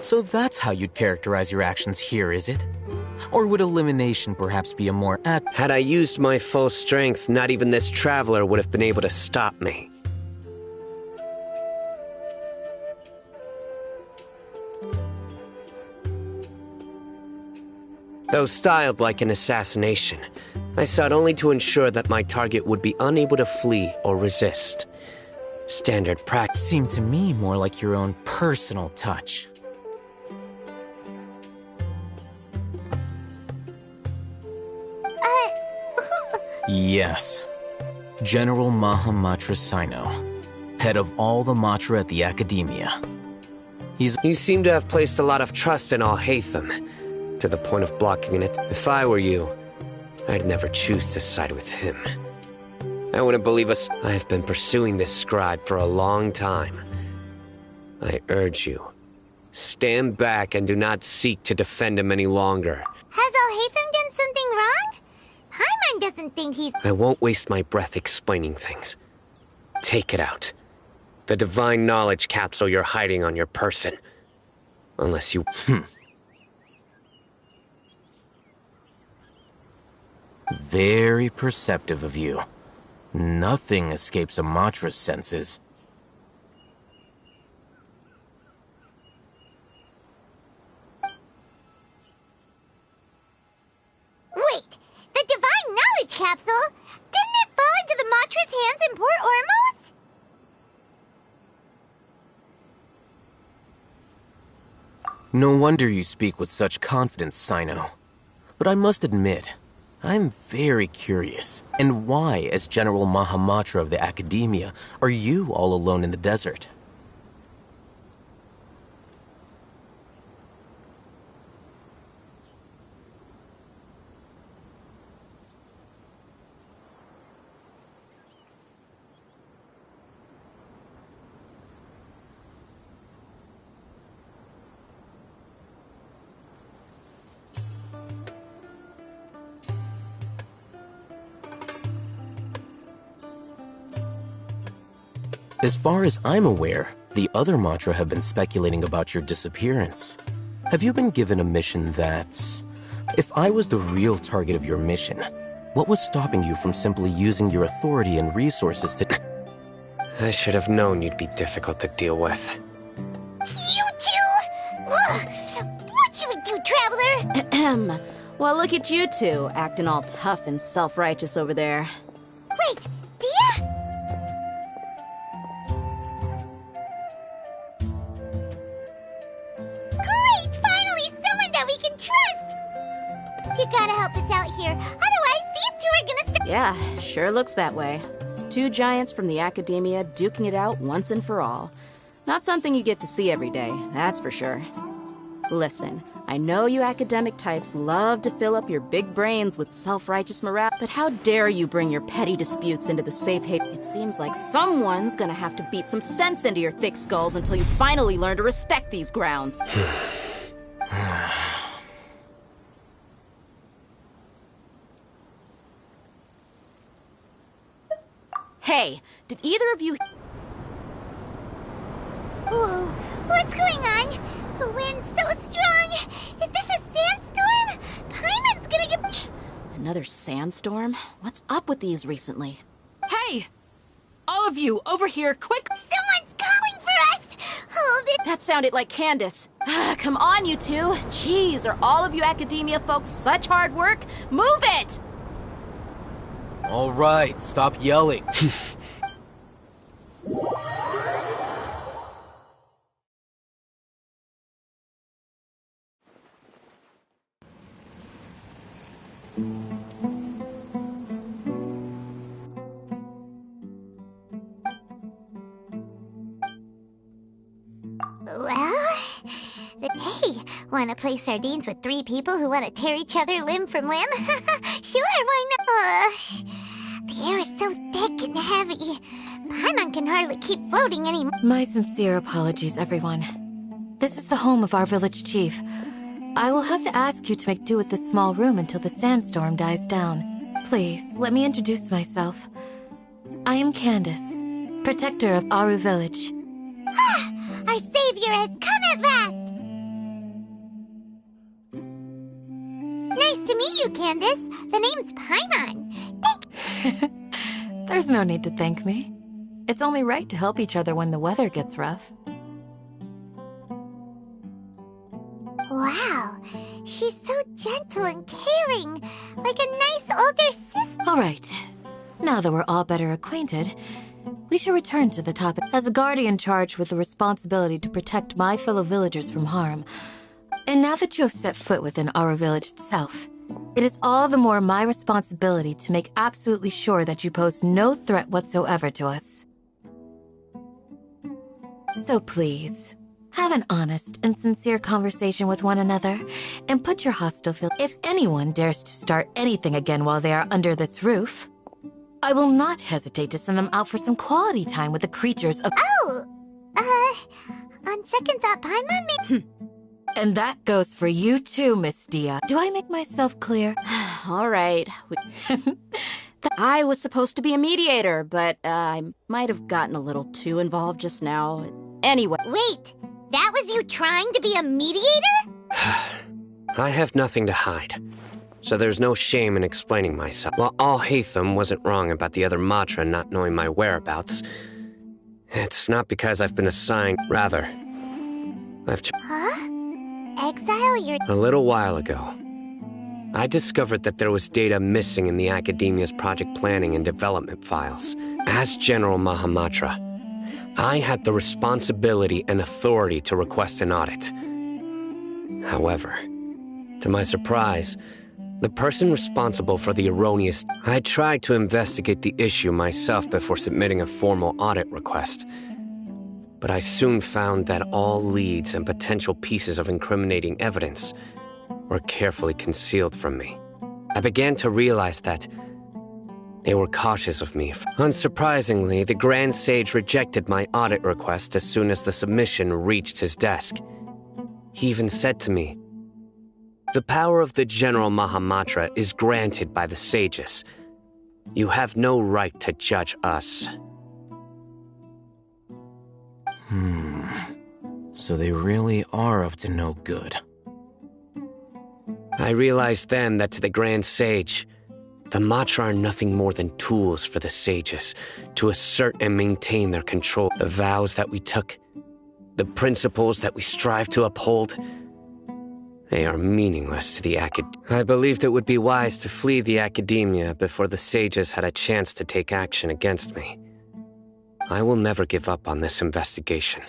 So that's how you'd characterize your actions here, is it? Or would elimination perhaps be a more Had I used my full strength, not even this traveler would have been able to stop me. Though styled like an assassination, I sought only to ensure that my target would be unable to flee or resist. Standard practice seemed to me more like your own personal touch. Yes. General Mahamatra Sino, head of all the Matra at the Academia. You seem to have placed a lot of trust in Al-Haytham, to the point of blocking it. If I were you, I'd never choose to side with him. I wouldn't believe us. I have been pursuing this scribe for a long time. I urge you, stand back and do not seek to defend him any longer. Has Al-Haytham done something wrong? Paimon doesn't think he's... I won't waste my breath explaining things. Take it out. The divine knowledge capsule you're hiding on your person. Unless you... Very perceptive of you. Nothing escapes a Matra's senses. Wait! The divine knowledge capsule? Didn't it fall into the Matra's hands in Port Ormos? No wonder you speak with such confidence, Sino. But I must admit, I'm very curious. And why, as General Mahamatra of the Academia, are you all alone in the desert? As far as I'm aware, the other Matra have been speculating about your disappearance. Have you been given a mission that's... If I was the real target of your mission, what was stopping you from simply using your authority and resources to... I should have known you'd be difficult to deal with. You two! Ugh! What you would do, Traveler? Ahem. Well, look at you two, acting all tough and self-righteous over there. Wait, Dia? Great! Finally, someone that we can trust! You gotta help us out here, otherwise these two are gonna start— Yeah, sure looks that way. Two giants from the Academia duking it out once and for all. Not something you get to see every day, that's for sure. Listen, I know you academic types love to fill up your big brains with self-righteous morale, but how dare you bring your petty disputes into the safe haven? It seems like someone's gonna have to beat some sense into your thick skulls until you finally learn to respect these grounds. Hey, did either of you... Whoa, what's going on? The wind's so strong! Is this a sandstorm? Paimon's gonna get... Another sandstorm? What's up with these recently? Hey! All of you, over here, quick! Someone's calling for us! Oh, That sounded like Candace. Come on, you two. Jeez, are all of you Academia folks such hard work? Move it! All right, stop yelling. Well... Hey, wanna play sardines with three people who wanna tear each other limb from limb? Sure, why not? The air is so thick and heavy. Paimon can hardly keep floating anymore. My sincere apologies, everyone. This is the home of our village chief. I will have to ask you to make do with this small room until the sandstorm dies down. Please, let me introduce myself. I am Candace, protector of Aru Village. Our savior! savior has come at last! Nice to meet you, Candace. The name's Paimon. There's no need to thank me. It's only right to help each other when the weather gets rough. Wow, she's so gentle and caring, like a nice older sister. All right. Now that we're all better acquainted, we should return to the topic. As a guardian charged with the responsibility to protect my fellow villagers from harm, and now that you have set foot within our village itself, it is all the more my responsibility to make absolutely sure that you pose no threat whatsoever to us. So please, have an honest and sincere conversation with one another, and put your hostile feelings. If anyone dares to start anything again while they are under this roof, I will not hesitate to send them out for some quality time with the creatures of— on second thought, Paimon And that goes for you too, Miss Dia. Do I make myself clear? All right. I was supposed to be a mediator, but I might have gotten a little too involved just now. Anyway. Wait, that was you trying to be a mediator? I have nothing to hide, so there's no shame in explaining myself. While Al-Haytham wasn't wrong about the other Matra not knowing my whereabouts, it's not because I've been assigned. Rather, I've Exile your— A little while ago, I discovered that there was data missing in the Academia's project planning and development files. As General Mahamatra, I had the responsibility and authority to request an audit. However, to my surprise, the person responsible for the erroneous— I tried to investigate the issue myself before submitting a formal audit request. But I soon found that all leads and potential pieces of incriminating evidence were carefully concealed from me. I began to realize that they were cautious of me. Unsurprisingly, the Grand Sage rejected my audit request as soon as the submission reached his desk. He even said to me, "The power of the General Mahamatra is granted by the sages. You have no right to judge us." So they really are up to no good. I realized then that to the Grand Sage, the Matra are nothing more than tools for the sages to assert and maintain their control. The vows that we took, the principles that we strive to uphold, they are meaningless to the I believed it would be wise to flee the Academia before the sages had a chance to take action against me. I will never give up on this investigation.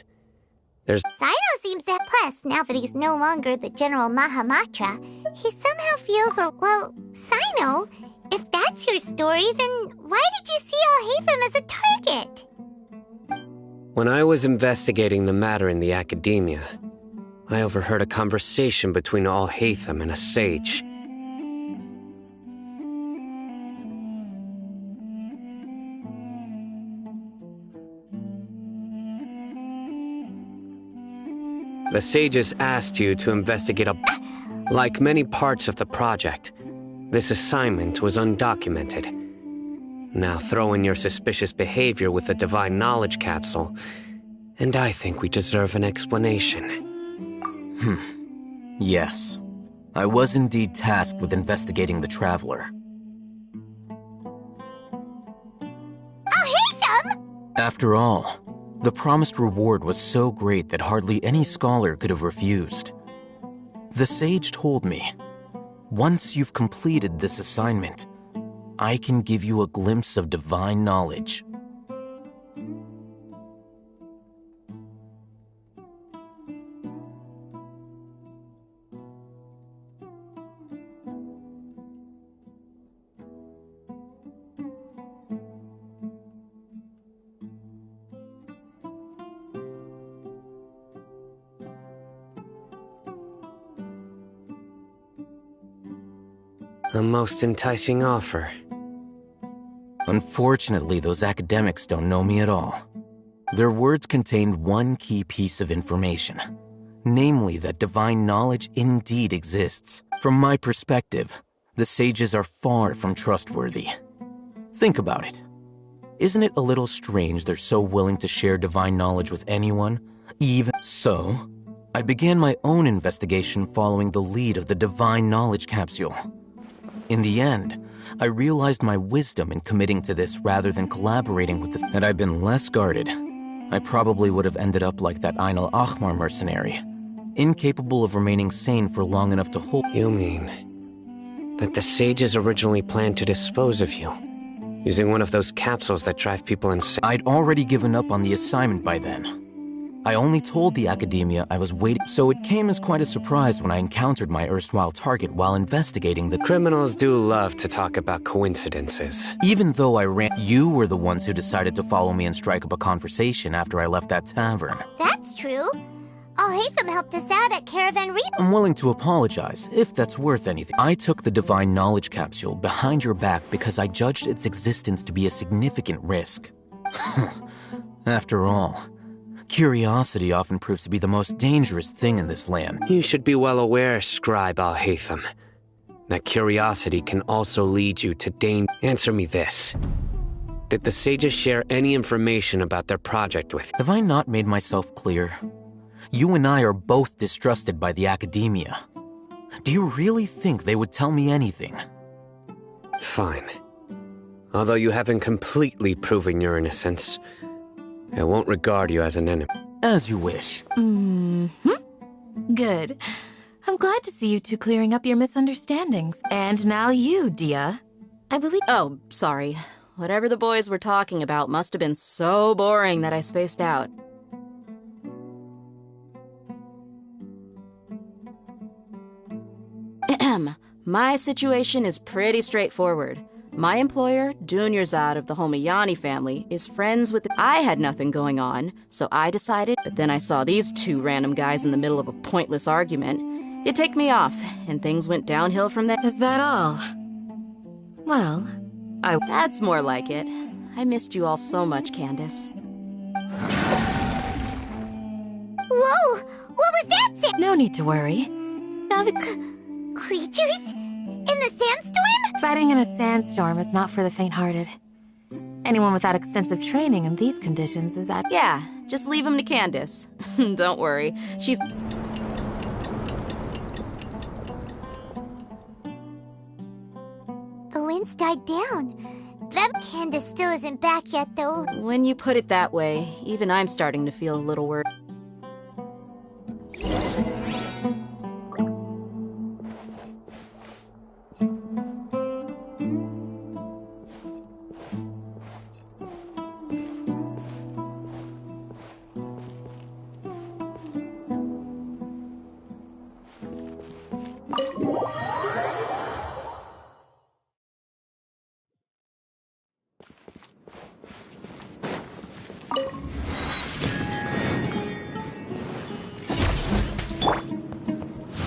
Sino seems to have— Plus, now that he's no longer the General Mahamatra, he somehow feels well, Sino, if that's your story, then why did you see Al-Haytham as a target? When I was investigating the matter in the Academia, I overheard a conversation between Al-Haytham and a sage. The sages asked you to investigate Like many parts of the project, this assignment was undocumented. Now throw in your suspicious behavior with the Divine Knowledge Capsule, and I think we deserve an explanation. Yes. I was indeed tasked with investigating the Traveler. Al-Haytham! After all, the promised reward was so great that hardly any scholar could have refused. The sage told me, once you've completed this assignment, I can give you a glimpse of divine knowledge. A most enticing offer. Unfortunately, those academics don't know me at all. Their words contained one key piece of information, namely that divine knowledge indeed exists. From my perspective, the sages are far from trustworthy. Think about it. Isn't it a little strange they're so willing to share divine knowledge with anyone, Even so, I began my own investigation following the lead of the Divine Knowledge Capsule. In the end, I realized my wisdom in committing to this rather than collaborating with this. Had I been less guarded, I probably would have ended up like that Ain al-Ahmar mercenary, incapable of remaining sane for long enough to hold. You mean that the sages originally planned to dispose of you, using one of those capsules that drive people insane? I'd already given up on the assignment by then. I only told the academia I was waiting, so it came as quite a surprise when I encountered my erstwhile target while investigating the— Criminals do love to talk about coincidences. Even though I ran— You were the ones who decided to follow me and strike up a conversation after I left that tavern. That's true. Al-Haytham helped us out at Caravan Reap. I'm willing to apologize, if that's worth anything. I took the Divine Knowledge Capsule behind your back because I judged its existence to be a significant risk. After all, curiosity often proves to be the most dangerous thing in this land. You should be well aware, Scribe Al-Haytham, that curiosity can also lead you to danger. Answer me this. Did the sages share any information about their project with you? Have I not made myself clear? You and I are both distrusted by the academia. Do you really think they would tell me anything? Fine. Although you haven't completely proven your innocence, I won't regard you as an enemy. As you wish. Good. I'm glad to see you two clearing up your misunderstandings. And now you, Dia. I believe— Oh, sorry. Whatever the boys were talking about must have been so boring that I spaced out. My situation is pretty straightforward. My employer, Dunyarzad of the Homayani family, is friends with I had nothing going on, so I decided, but then I saw these two random guys in the middle of a pointless argument. It ticked me off, and things went downhill from there. Is that all? Well, That's more like it. I missed you all so much, Candace. Whoa! What was that? No need to worry. Now the creatures? In the sandstorm? Fighting in a sandstorm is not for the faint-hearted. Anyone without extensive training in these conditions is at— Yeah, just leave him to Candace. Don't worry, she's— The winds died down. That Candace still isn't back yet, though. When you put it that way, even I'm starting to feel a little worried.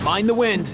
Mind the wind.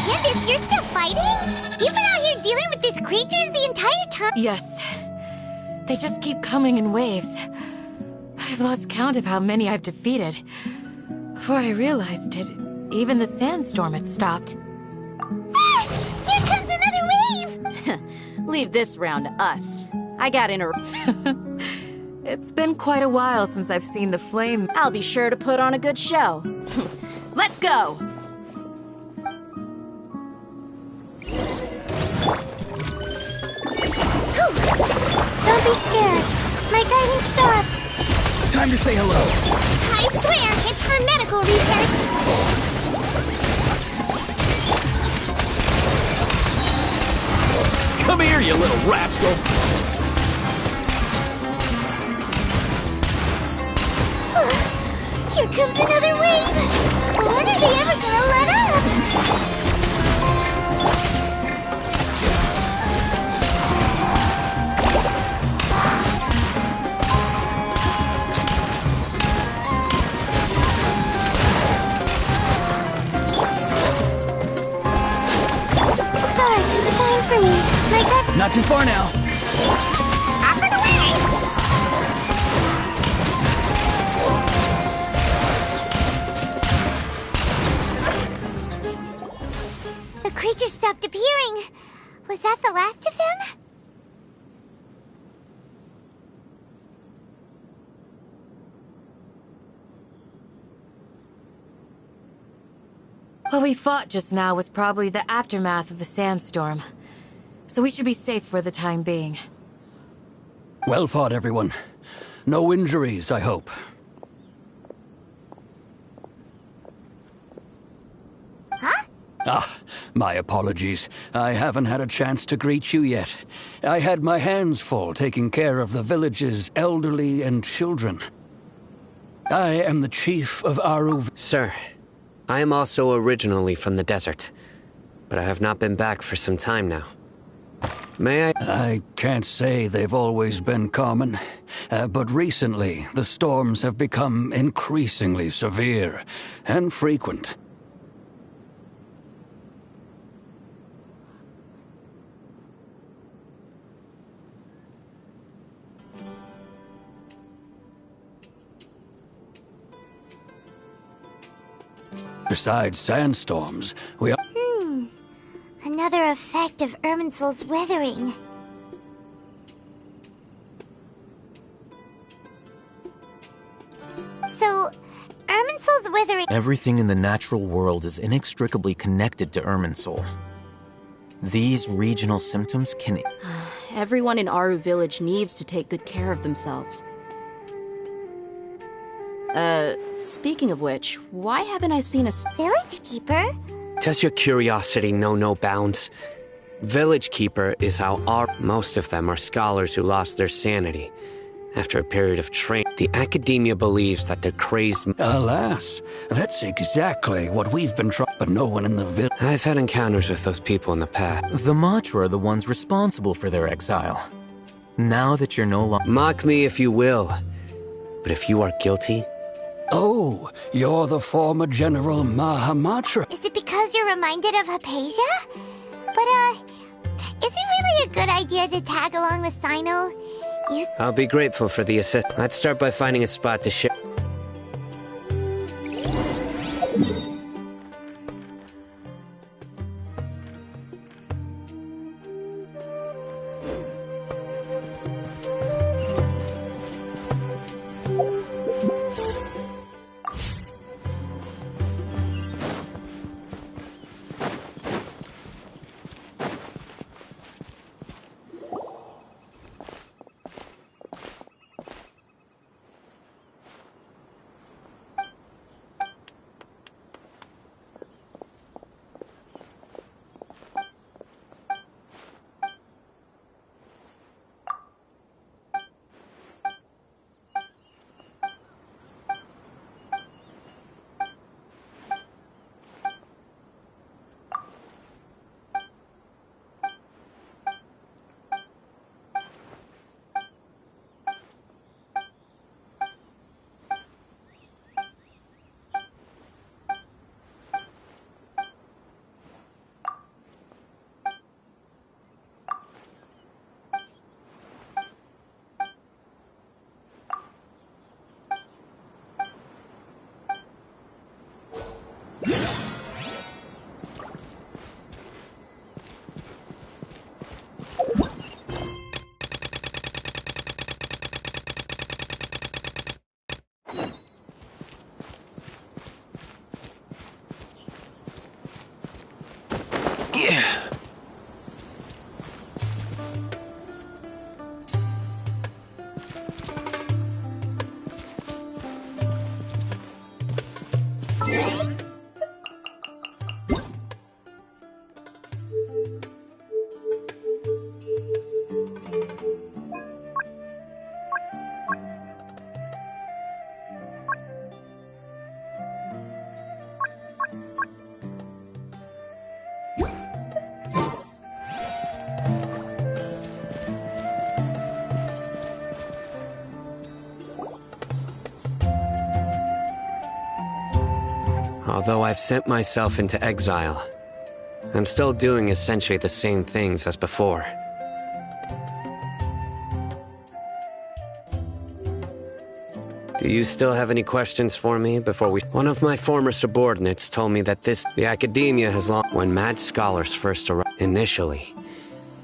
Candace, you're still fighting? You've been out here dealing with these creatures the entire time? Yes. They just keep coming in waves. I've lost count of how many I've defeated. Before I realized it, even the sandstorm had stopped. Ah! Here comes another wave! Leave this round to us. I got It's been quite a while since I've seen the flame. I'll be sure to put on a good show. Let's go! Don't be scared. My guiding star. Time to say hello. I swear, it's for medical research. Come here, you little rascal! Here comes another wave! When are they ever gonna let up? Stars, shine for me. Like that. Not too far now. Up and away! The creature stopped appearing. Was that the last of them? What we fought just now was probably the aftermath of the sandstorm. So we should be safe for the time being. Well fought, everyone. No injuries, I hope. Huh? Ah, my apologies. I haven't had a chance to greet you yet. I had my hands full taking care of the village's elderly and children. I am the chief of Aru. Sir, I am also originally from the desert, but I have not been back for some time now. May I? I can't say they've always been common, but recently the storms have become increasingly severe and frequent. Besides sandstorms, we are... Another effect of Irminsul's withering. So, Irminsul's withering... Everything in the natural world is inextricably connected to Irminsul. These regional symptoms can... Everyone in Aru village needs to take good care of themselves. Speaking of which, why haven't I seen a village keeper? Does your curiosity know no bounds? Village keeper is how most of them are scholars who lost their sanity. After a period of training, the academia believes that they're crazed. Alas, that's exactly what we've been trying, but no one in the village... I've had encounters with those people in the past. The Matra are the ones responsible for their exile. Now that you're no longer... Mock me if you will, but if you are guilty... Oh, you're the former General Mahamatra. Is it because you're reminded of Hypatia? But, is it really a good idea to tag along with Sino? I'll be grateful for the assist. Let's start by finding a spot to share. Although I've sent myself into exile, I'm still doing essentially the same things as before. Do you still have any questions for me before we... One of my former subordinates told me that the academia has long... When mad scholars first arrived, initially,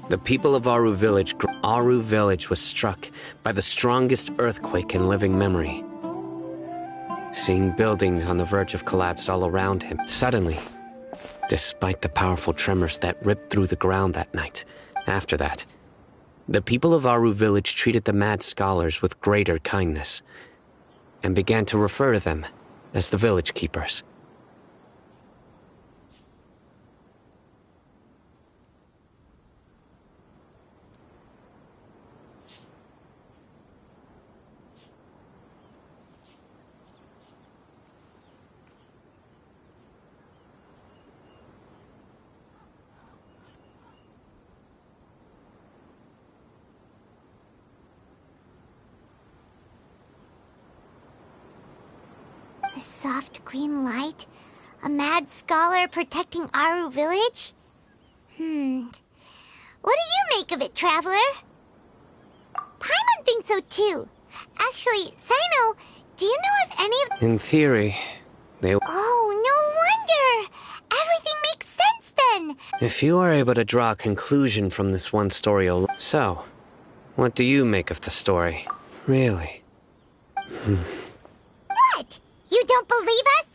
the people of Aru Village was struck by the strongest earthquake in living memory. Seeing buildings on the verge of collapse all around him, suddenly, despite the powerful tremors that ripped through the ground that night, after that, the people of Aru Village treated the mad scholars with greater kindness, and began to refer to them as the village keepers. The soft green light? A mad scholar protecting Aru Village? What do you make of it, Traveler? Paimon thinks so too. Actually, Sino, do you know if any of... In theory, they... Oh, no wonder! Everything makes sense then! If you are able to draw a conclusion from this one story alone... So, what do you make of the story? Really? What? You don't believe us?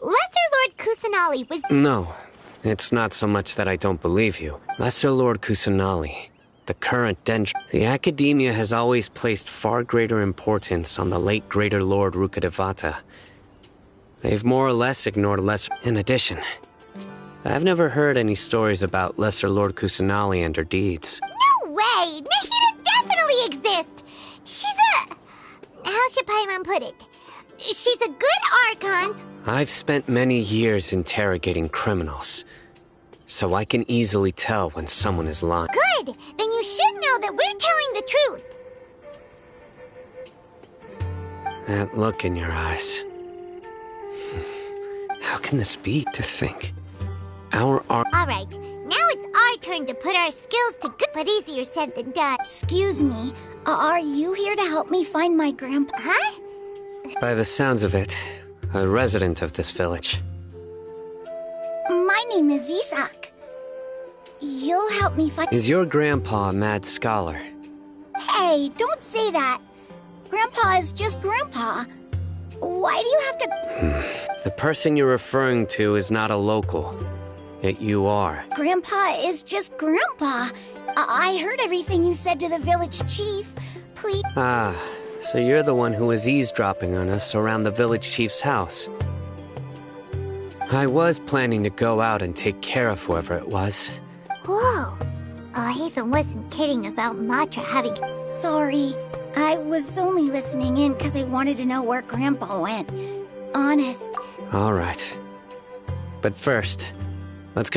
Lesser Lord Kusanali was... No, it's not so much that I don't believe you. Lesser Lord Kusanali, the current the Academia has always placed far greater importance on the late Greater Lord Rukkhadevata. They've more or less ignored Lesser... In addition, I've never heard any stories about Lesser Lord Kusanali and her deeds. No way! Nahida definitely exists! She's a... How should Paimon put it? She's a good Archon. I've spent many years interrogating criminals, so I can easily tell when someone is lying. Good! Then you should know that we're telling the truth. That look in your eyes. How can this be? To think. Alright, now it's our turn to put our skills to good, but easier said than done. Excuse me, are you here to help me find my grandpa? Huh? By the sounds of it, a resident of this village. My name is Isak. You'll help me find... Is your grandpa a mad scholar? Hey, don't say that. Grandpa is just Grandpa. Why do you have to... The person you're referring to is not a local. Yet you are. Grandpa is just Grandpa. I heard everything you said to the village chief. Please... Ah, so you're the one who was eavesdropping on us around the village chief's house. I was planning to go out and take care of whoever it was. Whoa. Ethan wasn't kidding about Matra having... Sorry. I was only listening in because I wanted to know where Grandpa went. Honest. All right. But first, let's